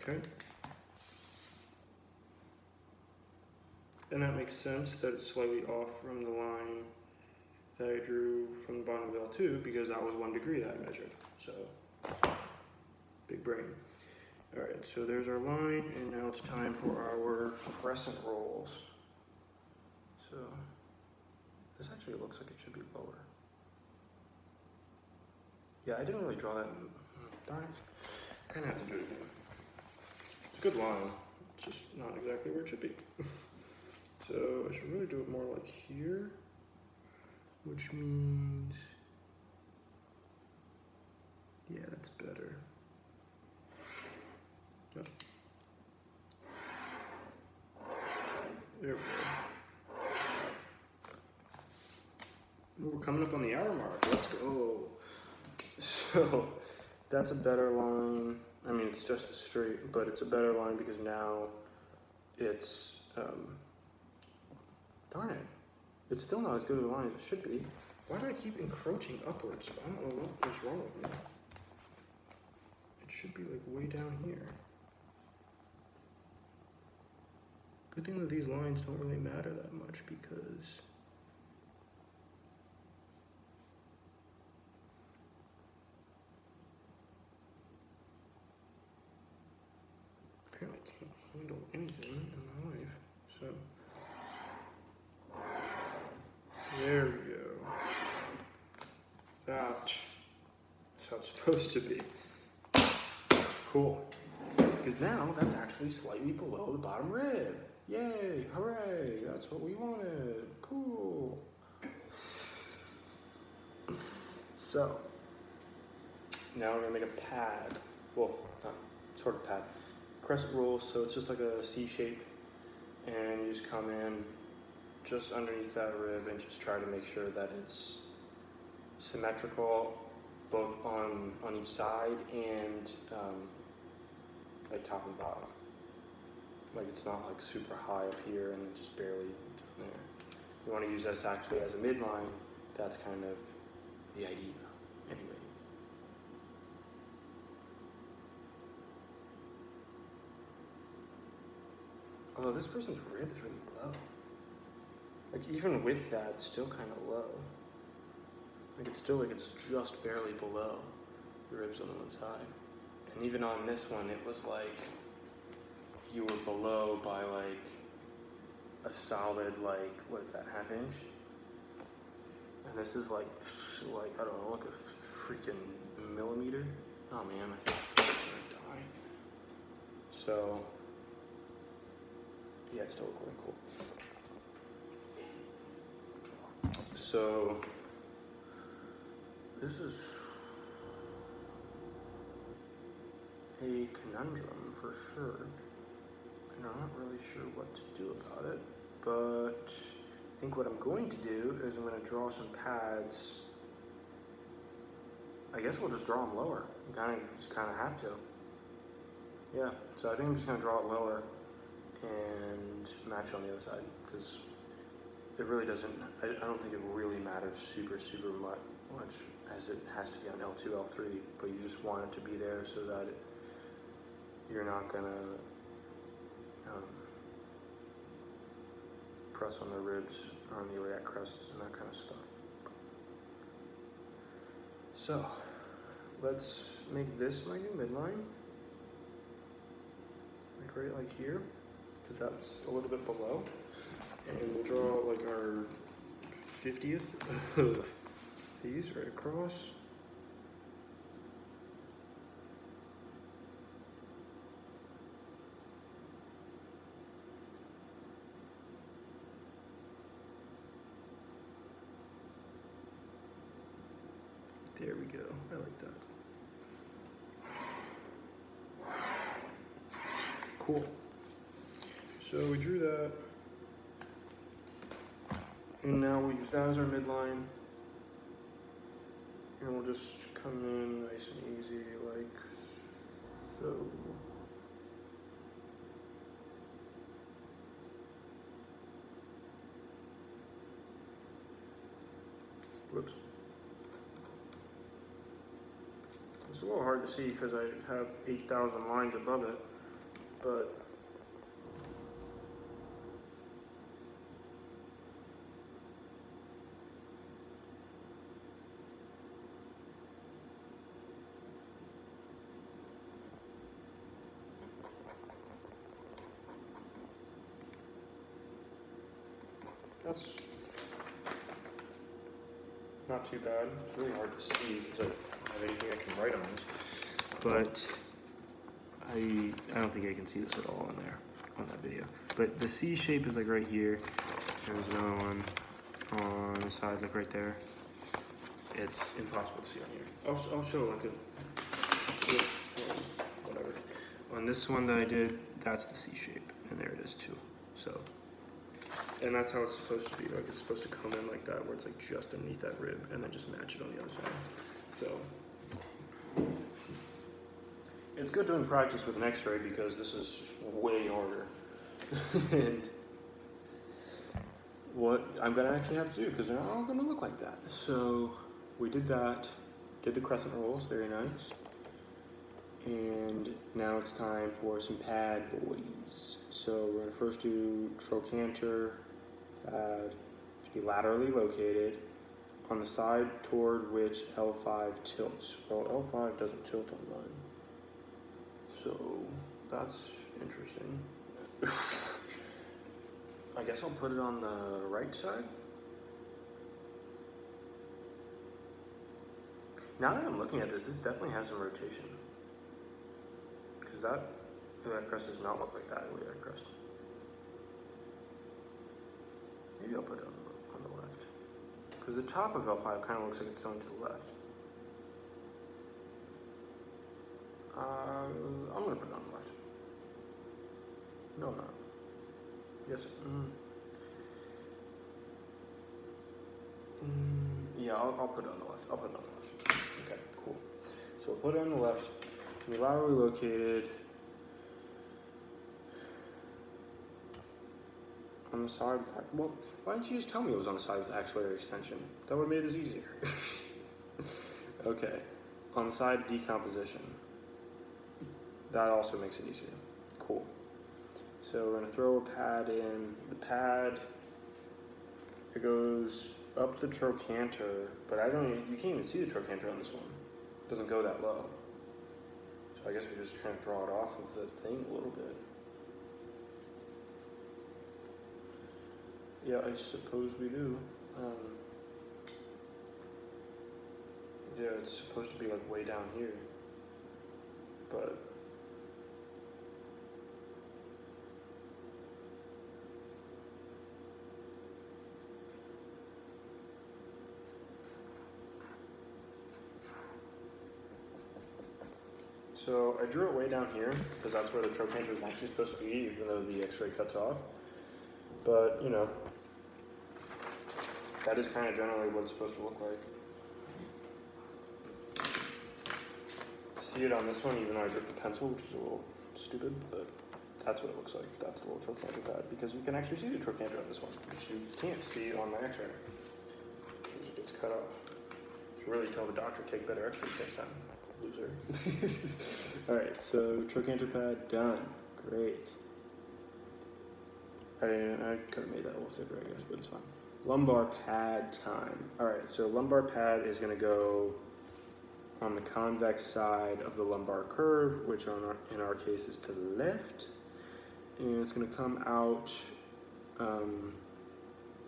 Okay. And that makes sense that it's slightly off from the line that I drew from the bottom of L2 because that was 1 degree that I measured. So, big brain. All right, so there's our line, and now it's time for our crescent rolls. So, this actually looks like it should be lower. Yeah, I didn't really draw that. Darn it. Kind of have to do it again. It's a good line, it's just not exactly where it should be. So I should really do it more like here, which means, yeah, that's better. Oh. There we go. Ooh, we're coming up on the hour mark. Let's go. So that's a better line. I mean, it's just a straight, but it's a better line because now it's, darn it. It's still not as good of a line as it should be. Why do I keep encroaching upwards? I don't know what is wrong with me. It should be like way down here. Good thing that these lines don't really matter that much because apparently I can't handle anything in my life. So there we go. That's how it's supposed to be. Cool. Because now that's actually slightly below the bottom rib. Yay, hooray, that's what we wanted. Cool. So, now we're gonna make a pad. well, not sort of pad, crescent roll, so it's just like a C shape, and you just come in just underneath that rib and just try to make sure that it's symmetrical both on each side and like top and bottom. Like it's not like super high up here and just barely down there. You want to use this actually as a midline. That's kind of the idea. Anyway. Although this person's rib is really low. Like even with that, it's still kind of low. Like it's still like it's just barely below the ribs on the one side. And even on this one, it was like you were below by like a solid, like, what is that, ½ inch? And this is like I don't know, like a freaking millimeter. Oh man, I feel like I'm gonna die. So, yeah, it's still quite cool. So, this is a conundrum for sure. And I'm not really sure what to do about it, but I think what I'm going to do is I'm going to draw some pads. I guess we'll just draw them lower. You just kind of have to. Yeah, so I think I'm just going to draw it lower and match on the other side, because it really doesn't, I don't think it really matters super much as it has to be on L2, L3, but you just want it to be there so that you're not going to press on the ribs or on the iliac crests and that kind of stuff. So let's make this my new midline, like right like here, because that's a little bit below, and we'll draw like our 50th of these right across. There we go. I like that. Cool. So we drew that. And now we'll use that as our midline. And we'll just come in nice and easy like so. Whoops. It's a little hard to see because I have 8,000 lines above it, but that's not too bad. It's really hard to see because I don't have anything I can write on this, but I don't think I can see this at all in there on that video. But the C shape is like right here. There's another one on the side, like right there. It's impossible to see on here. I'll show like whatever. On this one that I did, that's the C shape, and there it is too. So, and that's how it's supposed to be. Like it's supposed to come in like that, where it's like just underneath that rib, and then just match it on the other side. So, it's good doing practice with an X-ray because this is way harder. And what I'm gonna actually have to do, because they're not all gonna look like that. So we did that, did the crescent rolls, very nice. And now it's time for some pad boys. So we're gonna first do trochanter pad to be laterally located on the side toward which L5 tilts. Well, L5 doesn't tilt on mine. So that's interesting. I guess I'll put it on the right side. Now that I'm looking at this, this definitely has some rotation. Because that crest does not look like that iliac crest. Maybe I'll put it on the left. Because the top of L5 kind of looks like it's going to the left. I'm gonna put it on the left. No, not. Yes. Yeah, I'll put it on the left. I'll put it on the left. Okay, cool. So we'll put it on the left. It's gonna be laterally located on the side with well, why didn't you just tell me it was on the side with axillary extension? That would have made this easier. Okay, on the side decomposition. That also makes it easier. Cool. So we're gonna throw a pad in. The pad, it goes up the trochanter, but you can't even see the trochanter on this one. It doesn't go that low. So I guess we just kind of draw it off of the thing a little bit. Yeah, I suppose we do. Yeah, it's supposed to be like way down here, but so I drew it way down here because that's where the trochanter is actually supposed to be, even though the X-ray cuts off. But you know, that is kind of generally what it's supposed to look like. See it on this one, even though I drew the pencil, which is a little stupid, but that's what it looks like. That's the little trochanter pad, because you can actually see the trochanter on this one, which you can't see on my X-ray, because it gets cut off. You should really tell the doctor, take better X-rays next time, loser. Alright, so trochanter pad done. Great. I could have made that a little thicker, I guess, but it's fine. Lumbar pad time. Alright, so lumbar pad is going to go on the convex side of the lumbar curve, which in our case is to the left. And it's going to come out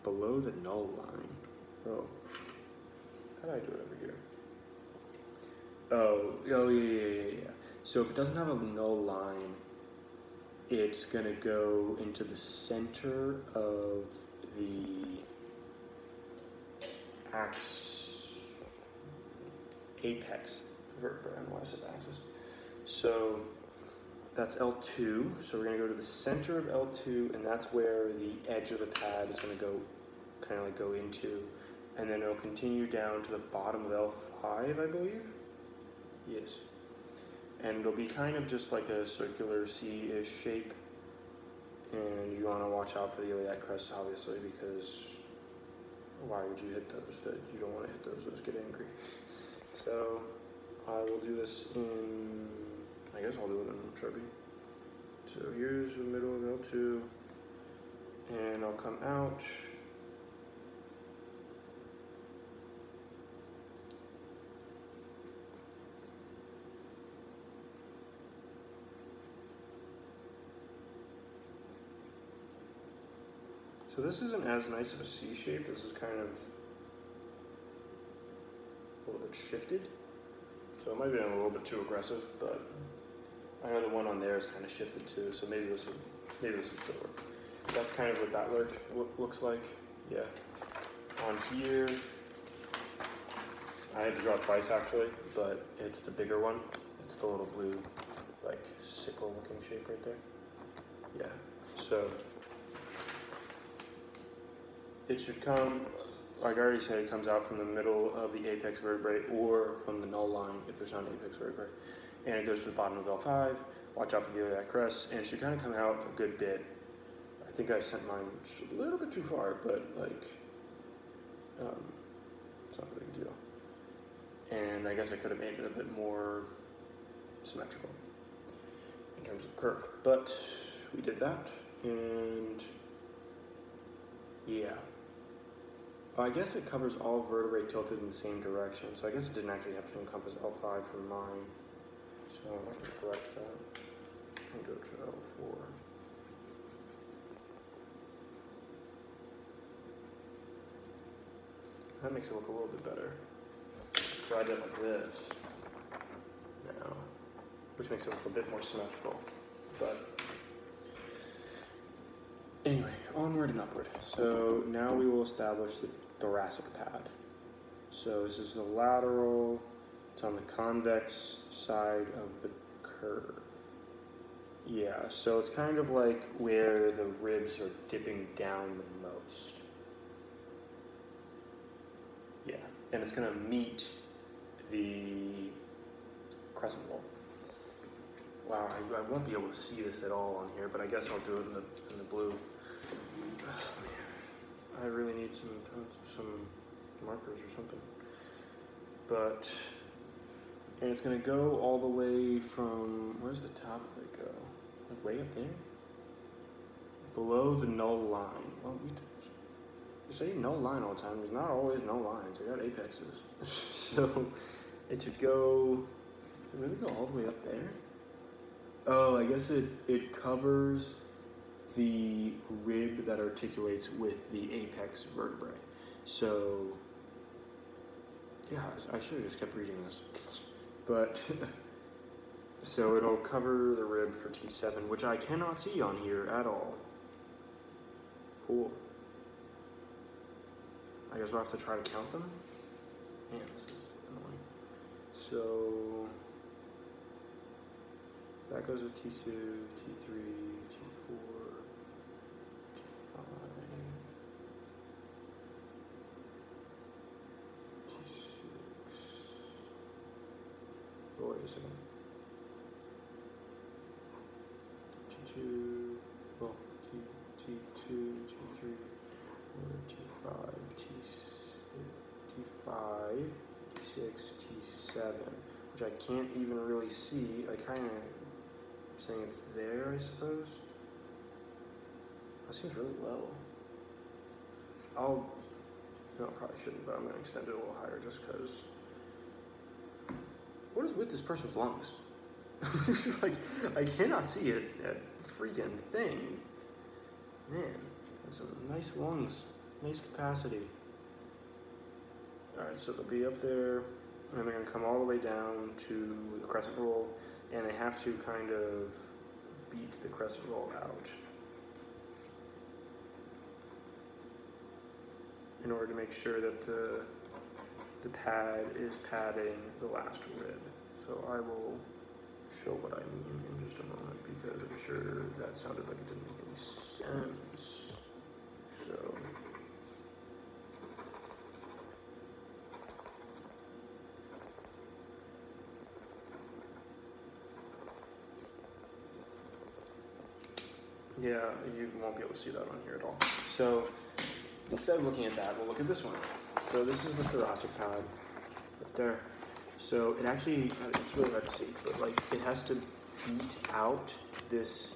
below the null line. Oh, how do I do it over here? Oh, yeah. So if it doesn't have a null line, it's going to go into the center of the apex vertebra, and why I said axis. So that's L2. So we're going to go to the center of L2, and that's where the edge of the pad is going to go, kind of like go into, and then it'll continue down to the bottom of L5, I believe. Yes. And it'll be kind of just like a circular C-ish shape. And you want to watch out for the iliac crests, obviously, because why would you hit those? That you don't want to hit those get angry. So I will do this in, I guess I'll do it in Sharpie. So here's the middle of L2, and I'll come out. So this isn't as nice of a C shape. This is kind of a little bit shifted. So it might be a little bit too aggressive, but I know the one on there is kind of shifted too, so maybe this would still work. That's kind of what that looks like. Yeah. On here, I had to draw it twice actually, but it's the bigger one. It's the little blue, like sickle looking shape right there. Yeah. So it should come, like I already said, it comes out from the middle of the apex vertebrae or from the null line if there's not an apex vertebrae. And it goes to the bottom of L5. Watch out for the iliac crest, and it should kind of come out a good bit. I think I sent mine just a little bit too far, but like, it's not a big deal. And I guess I could have made it a bit more symmetrical in terms of curve, but we did that, and yeah. I guess it covers all vertebrae tilted in the same direction, so I guess it didn't actually have to encompass L5 for mine. So I can correct that and go to L4. That makes it look a little bit better. So I did it like this now, which makes it look a bit more symmetrical. But anyway, onward and upward. So now we will establish the thoracic pad. So this is the lateral, it's on the convex side of the curve. Yeah, so it's kind of like where the ribs are dipping down the most. Yeah, and it's gonna meet the crescent roll. Wow, I won't be able to see this at all on here, but I guess I'll do it in the blue. Oh, man, I really need some markers or something. But, and it's gonna go all the way from, where's the top of it go? Like way up there? Below the null line. Well, we say null line all the time. There's not always null lines. I got apexes. So it should go, did it really go all the way up there? Oh, I guess it covers the rib that articulates with the apex vertebrae. So, yeah, I should have just kept reading this. But, so it'll cover the rib for T7, which I cannot see on here at all. Cool. I guess we'll have to try to count them. Man, this is annoying. So, that goes with T2, T3, T4, T5, T6. Oh, wait a second. T2, well, T2, T3, T5, T5, T6, T7, which I can't even really see. I kind of saying it's there, I suppose. That seems really low. No, I probably shouldn't, but I'm going to extend it a little higher just because. What is with this person's lungs? Like, I cannot see it, that freaking thing. Man, that's some nice lungs, nice capacity. Alright, so they'll be up there, and they're going to come all the way down to the crescent roll. And they have to kind of beat the crescent roll out in order to make sure that the pad is padding the last rib. So I will show what I mean in just a moment because I'm sure that sounded like it didn't make any sense. So. Yeah, you won't be able to see that on here at all. So instead of looking at that, we'll look at this one. So this is the thoracic pad right there. So it actually, it's really hard to see, but like it has to beat out this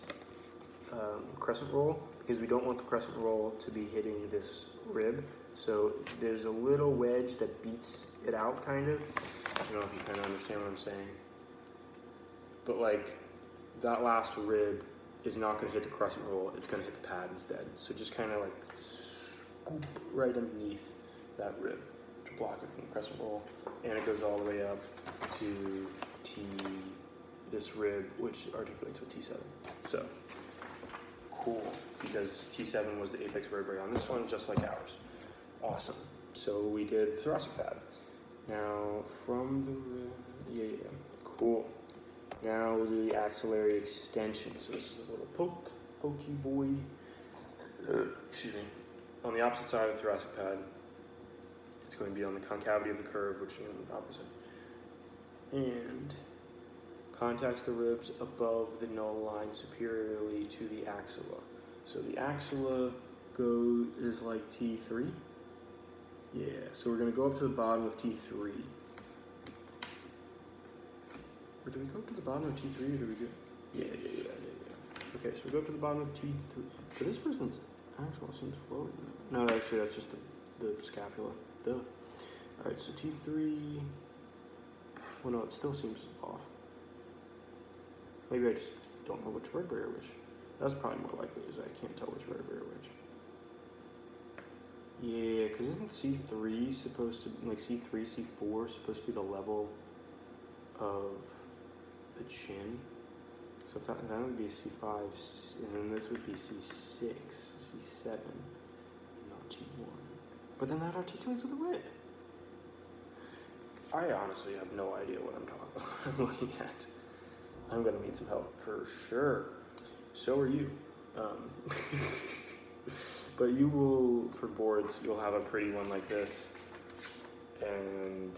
crescent roll because we don't want the crescent roll to be hitting this rib. So there's a little wedge that beats it out kind of. I don't know if you kind of understand what I'm saying. But like that last rib is not going to hit the crescent roll, it's going to hit the pad instead. So just kind of like scoop right underneath that rib to block it from the crescent roll. And it goes all the way up to this rib, which articulates with T7. So, cool, because T7 was the apex vertebrae on this one, just like ours. Awesome. So we did thoracic pad. Now, from the rib, yeah, cool. Now we'll do the axillary extension. So this is a little pokey boy. Excuse me. On the opposite side of the thoracic pad, it's going to be on the concavity of the curve, which is the opposite. And contacts the ribs above the null line superiorly to the axilla. So the axilla is like T3. Yeah, so we're going to go up to the bottom of T3. Or do we go to the bottom of T3 or do we go? Yeah. Okay, so we go up to the bottom of T3. But this person's axilla seems lower than that. No, actually, that's just the scapula. Duh. Alright, so T3. Well, no, it still seems off. Maybe I just don't know which vertebrae are which. That's probably more likely, is I can't tell which vertebrae are which. Yeah, because isn't C3 supposed to, like C3, C4 supposed to be the level of the chin? So if that would be C5, and then this would be C6, C7, not T1. But then that articulates with a rib. I honestly have no idea what I'm looking at. I'm gonna need some help for sure. So are you. But you will, for boards, you'll have a pretty one like this, and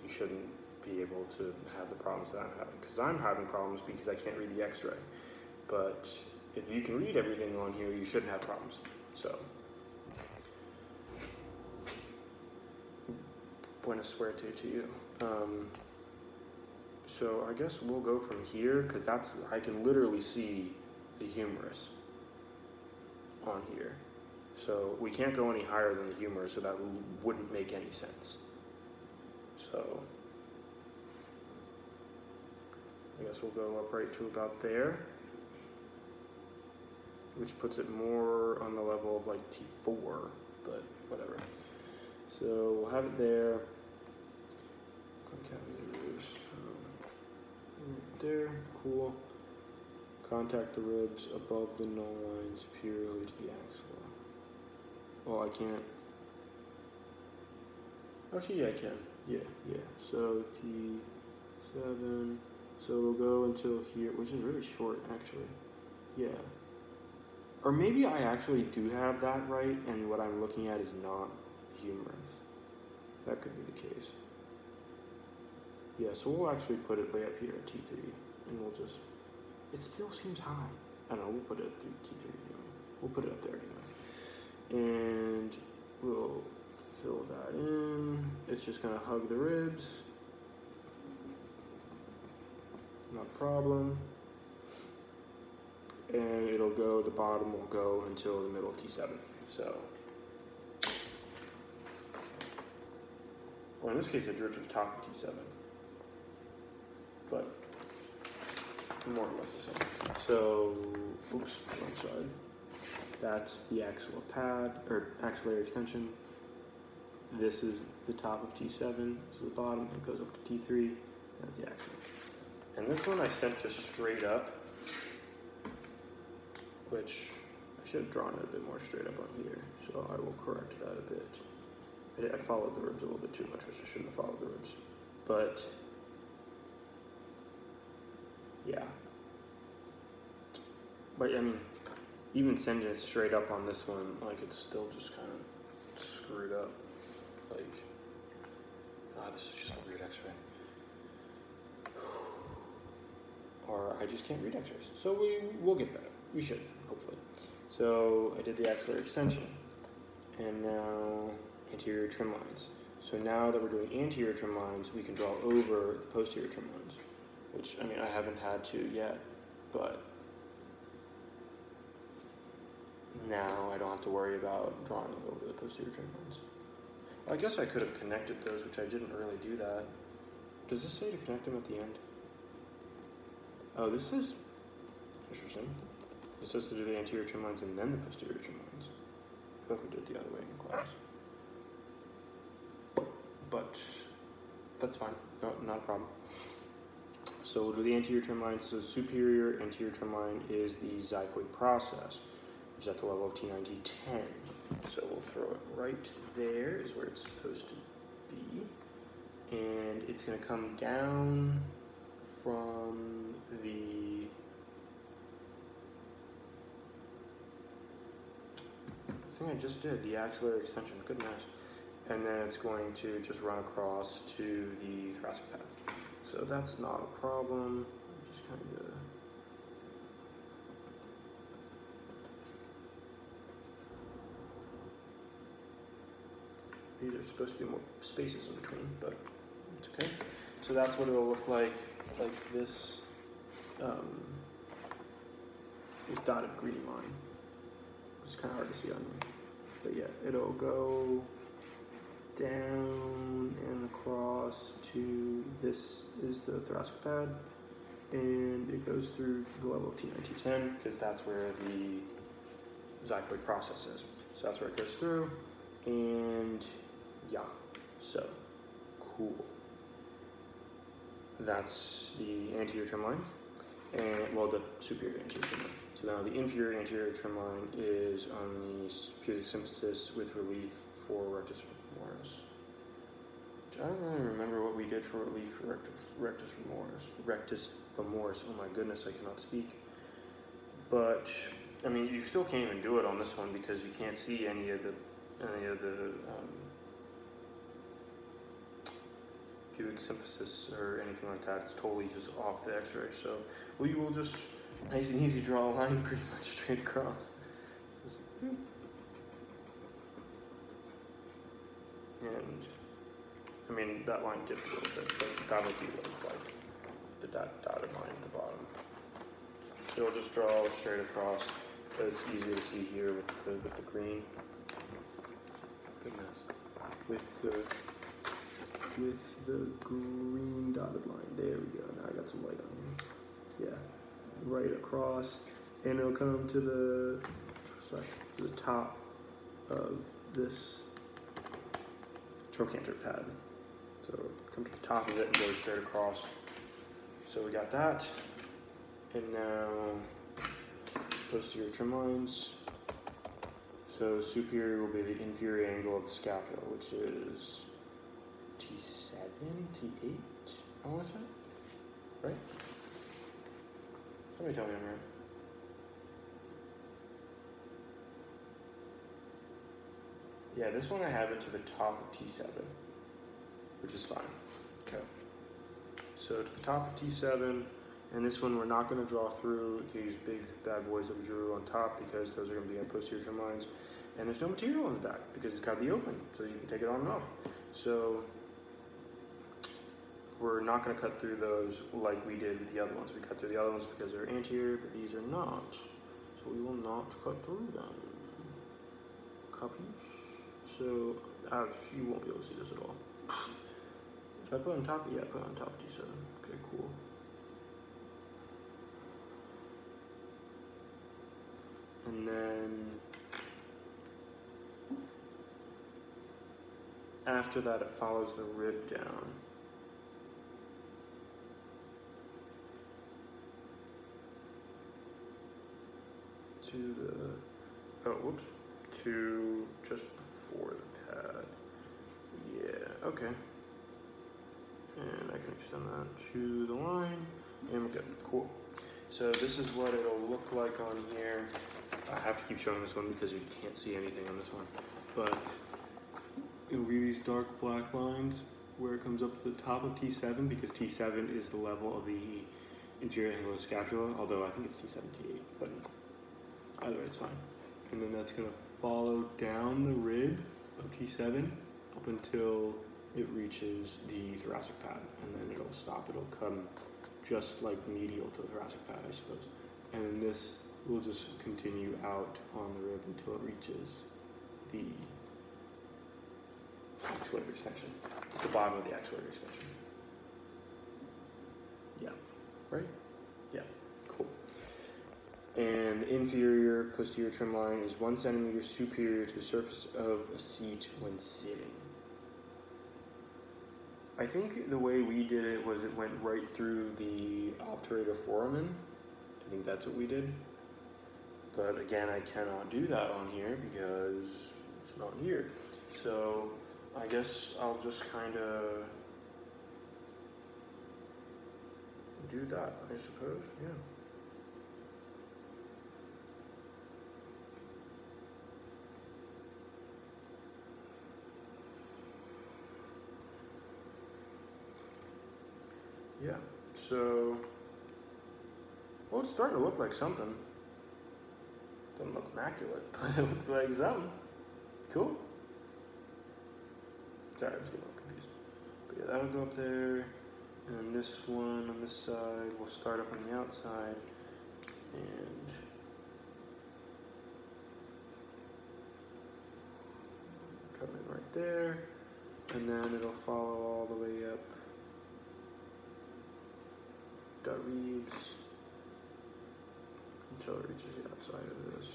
you shouldn't be able to have the problems that I'm having, because I'm having problems because I can't read the x-ray. But if you can read everything on here, you shouldn't have problems. So, buena suerte to you. So I guess we'll go from here, because that's, I can literally see the humerus on here. So we can't go any higher than the humerus, so that wouldn't make any sense. So I guess we'll go up right to about there, which puts it more on the level of like T4, but whatever. So we'll have it there. Right there, cool. Contact the ribs above the null line superiorly to the axilla. Well, I can't. Actually, yeah, I can. Yeah. So T7. So it'll go until here, which is really short, actually. Yeah. Or maybe I actually do have that right, and what I'm looking at is not the humerus. That could be the case. Yeah, so we'll actually put it way up here at T3, and we'll just. It still seems high. I don't know, we'll put it at T3 anyway. We'll put it up there anyway. And we'll fill that in. It's just gonna hug the ribs. Not a problem. And it'll go, the bottom will go until the middle of T7. So, well, in this case, it drew to the top of T7. But more or less the same. So, oops, wrong side. That's the axillary pad, or axillary extension. This is the top of T7, this is the bottom, it goes up to T3, that's the axilla. And this one I sent just straight up, which I should have drawn it a bit more straight up on here, so I will correct that a bit. I followed the ribs a little bit too much, which I shouldn't have followed the ribs. But, yeah. But I mean, even sending it straight up on this one, like it's still just kind of screwed up. Like, this is just a weird x-ray. Or I just can't read x-rays. So we'll get better. We should, hopefully. So I did the axillary extension. And now anterior trim lines. So now that we're doing anterior trim lines, we can draw over the posterior trim lines. Which, I mean, I haven't had to yet, but now I don't have to worry about drawing over the posterior trim lines. Well, I guess I could have connected those, which I didn't really do that. Does this say to connect them at the end? Oh, this is interesting. This says to do the anterior trim lines and then the posterior trim lines. I feel like we did it the other way in class. But that's fine, no, not a problem. So we'll do the anterior trim line. So superior anterior trim line is the xiphoid process, which is at the level of T9, T10. So we'll throw it right there is where it's supposed to be. And it's gonna come down from the, I think I just did the axillary extension, goodness. And then it's going to just run across to the thoracic pad. So that's not a problem. Just kind of. These are supposed to be more spaces in between, but it's okay. So that's what it'll look like this. This dotted green line. It's kind of hard to see on me, but yeah, it'll go down and across to, this is the thoracic pad, and it goes through the level of T9, T10, because that's where the xiphoid process is. So that's where it goes through, and yeah, so cool. That's the anterior trim line, and well, the superior anterior trim line. So now the inferior anterior trim line is on the pubic symphysis with relief for rectus femoris, which I don't really remember what we did for relief for rectus femoris. Oh my goodness, I cannot speak. But I mean, you still can't even do it on this one because you can't see any of the pubic symphysis or anything like that. It's totally just off the X-ray. So we will just nice and easy draw a line pretty much straight across. Just, and I mean that line dipped a little bit, but that would be what it's like. The dotted line at the bottom. So we'll just draw straight across. It's easier to see here with the green. Goodness. With the green dotted line. There we go. Now I got some light on here. Yeah. Right across. And it'll come to the top of this trochanter pad. So come to the top of it and go straight across. So we got that. And now posterior trim lines. So superior will be the inferior angle of the scapula, which is T7, T8, I want to say, right? Somebody tell me I'm right. Yeah, this one I have it to the top of T7, which is fine. Okay. So to the top of T7, and this one we're not going to draw through these big bad boys that we drew on top because those are going to be our posterior trim lines. And there's no material in the back because it's got to be open, so you can take it on and off. So we're not going to cut through those like we did with the other ones. We cut through the other ones because they're anterior, but these are not. So we will not cut through them. Copy. So you won't be able to see this at all. Did I put it on top? Yeah, I put it on top of T7. Okay, cool. And then after that, it follows the rib down. To just before the pad. Yeah, okay. And I can extend that to the line, and we're good. Cool. So this is what it'll look like on here. I have to keep showing this one because you can't see anything on this one. But it'll be these dark black lines where it comes up to the top of T7 because T7 is the level of the inferior angle of the scapula, although I think it's T7, T8, but either way it's fine. And then that's going to follow down the rib of T7 up until it reaches the thoracic pad, and then it'll stop. It'll come just like medial to the thoracic pad, I suppose. And then this will just continue out on the rib until it reaches the axillary extension, the bottom of the axillary extension. Yeah, right? Yeah, cool. And the inferior posterior trim line is 1 centimeter superior to the surface of a seat when sitting. I think the way we did it was it went right through the obturator foramen. I think that's what we did. But again, I cannot do that on here because it's not here. So I guess I'll just kind of do that, I suppose, yeah. Yeah, so, well, it's starting to look like something. Doesn't look immaculate, but it looks like something. Cool. Sorry, I was getting a little confused. But yeah, that'll go up there, and this one on this side will start up on the outside, and come in right there, and then it'll follow all the way up. Reeves until it reaches the outside of this.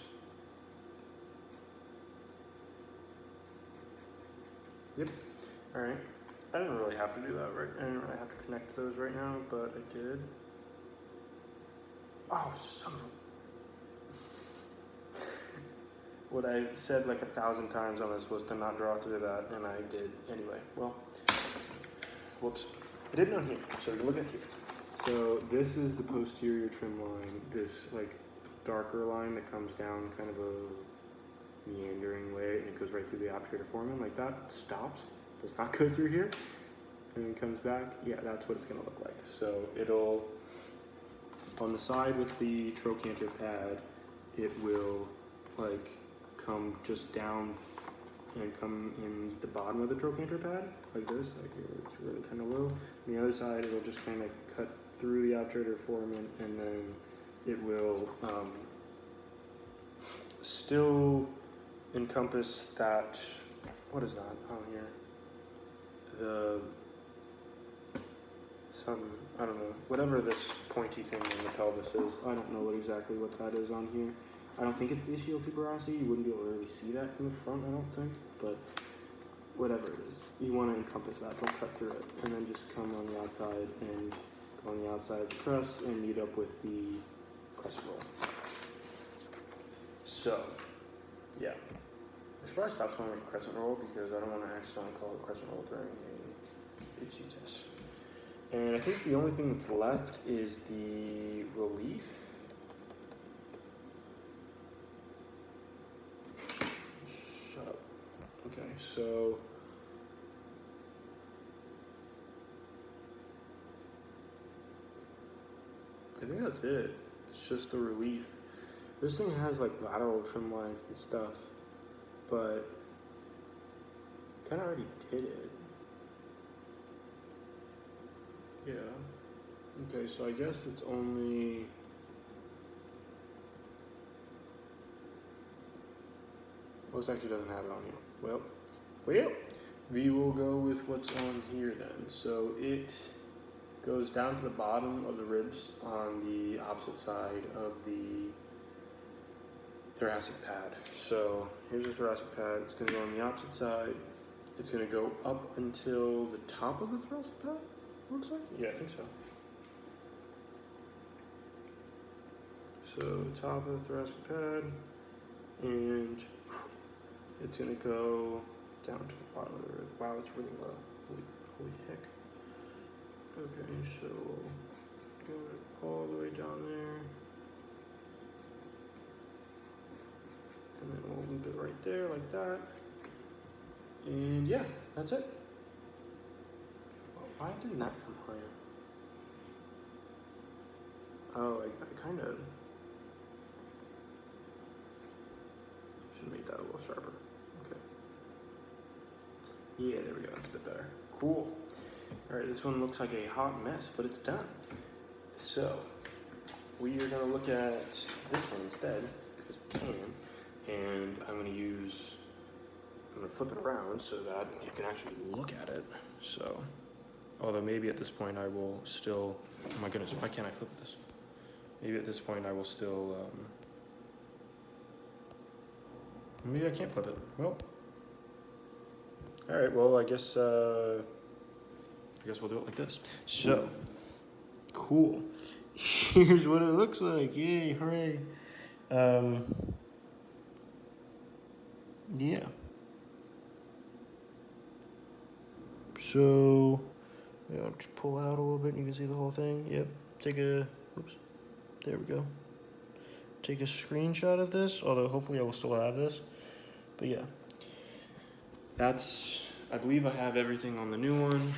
Yep. Alright. I didn't really have to do that, right? I didn't really have to connect those right now, but I did. Oh, son of a... What I said like 1,000 times on this was to not draw through that, and I did anyway. Well, whoops, I didn't on here, so you look at here. So this is the posterior trim line, this like darker line that comes down kind of a meandering way, and it goes right through the obturator foramen. Like that stops, does not go through here, and then comes back. Yeah, that's what it's gonna look like. So it'll, on the side with the trochanter pad, it will like come just down and come in the bottom of the trochanter pad, like this, like here, it's really kind of low. On the other side, it'll just kind of cut through the obturator foramen, and then it will still encompass that, what is that on here? I don't know, whatever this pointy thing in the pelvis is. I don't know exactly what that is on here. I don't think it's the ischial tuberosity. You wouldn't be able to really see that from the front, I don't think, but whatever it is, you want to encompass that, don't cut through it, and then just come on the outside and go on the outside of the crust and meet up with the crescent roll. So, yeah. I should probably stop calling it a crescent roll because I don't want to accidentally call it a crescent roll during a HC test. And I think the only thing that's left is the relief. Shut up. Okay, so I think that's it. It's just the relief. This thing has like lateral trim lines and stuff, but kind of already did it. Yeah. Okay, so I guess it's only. Well, this actually doesn't have it on here. Well, we will go with what's on here then. So it goes down to the bottom of the ribs on the opposite side of the thoracic pad. So here's the thoracic pad. It's going to go on the opposite side. It's going to go up until the top of the thoracic pad, looks like? Yeah, I think so. So top of the thoracic pad, and it's going to go down to the bottom of the rib. Wow, it's really low. Holy heck. Okay, so we'll go all the way down there. And then we'll loop it right there like that. And yeah, that's it. Why didn't that come higher? Oh, I kind of should make that a little sharper. Okay. Yeah, there we go. That's a bit better. Cool. All right, this one looks like a hot mess, but it's done. So we are going to look at this one instead, because we can. And I'm going to flip it around so that you can actually look at it. So, although maybe at this point I will still, oh my goodness, why can't I flip this? Maybe at this point I will still, maybe I can't flip it. Well, all right, well, I guess we'll do it like this. So, cool. Here's what it looks like. Yay, hooray. Yeah. So, just pull out a little bit and you can see the whole thing. Yep. Oops. There we go. Take a screenshot of this, although hopefully I will still have this. But yeah. I believe I have everything on the new one,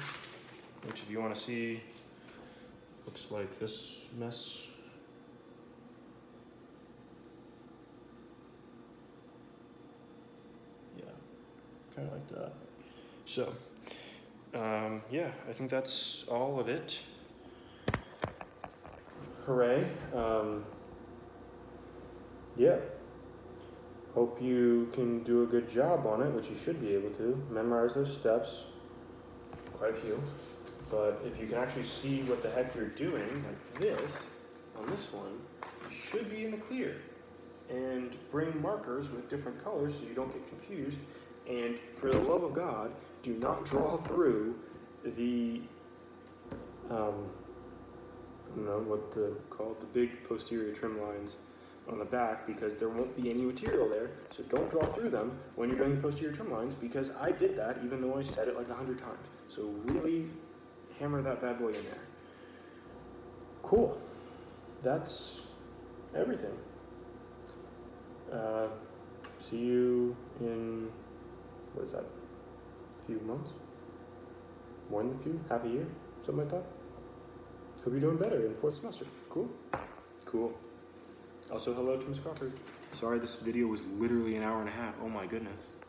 which if you want to see, looks like this mess. Yeah, kind of like that. So, yeah, I think that's all of it. Hooray. Yeah. Hope you can do a good job on it, which you should be able to. Memorize those steps, quite a few. But if you can actually see what the heck you're doing, like this, on this one, you should be in the clear. And bring markers with different colors so you don't get confused. And for the love of God, do not draw through the, I don't know what called the big posterior trim lines on the back, because there won't be any material there. So don't draw through them when you're doing the posterior trim lines, because I did that even though I said it like 100 times. So really hammer that bad boy in there. Cool. That's everything. See you in, what is that, a few months? More than a few? Half a year? Something like that? Hope you're doing better in 4th semester. Cool. Cool. Also, hello to Miss Crawford. Sorry this video was literally an hour and a half. Oh my goodness.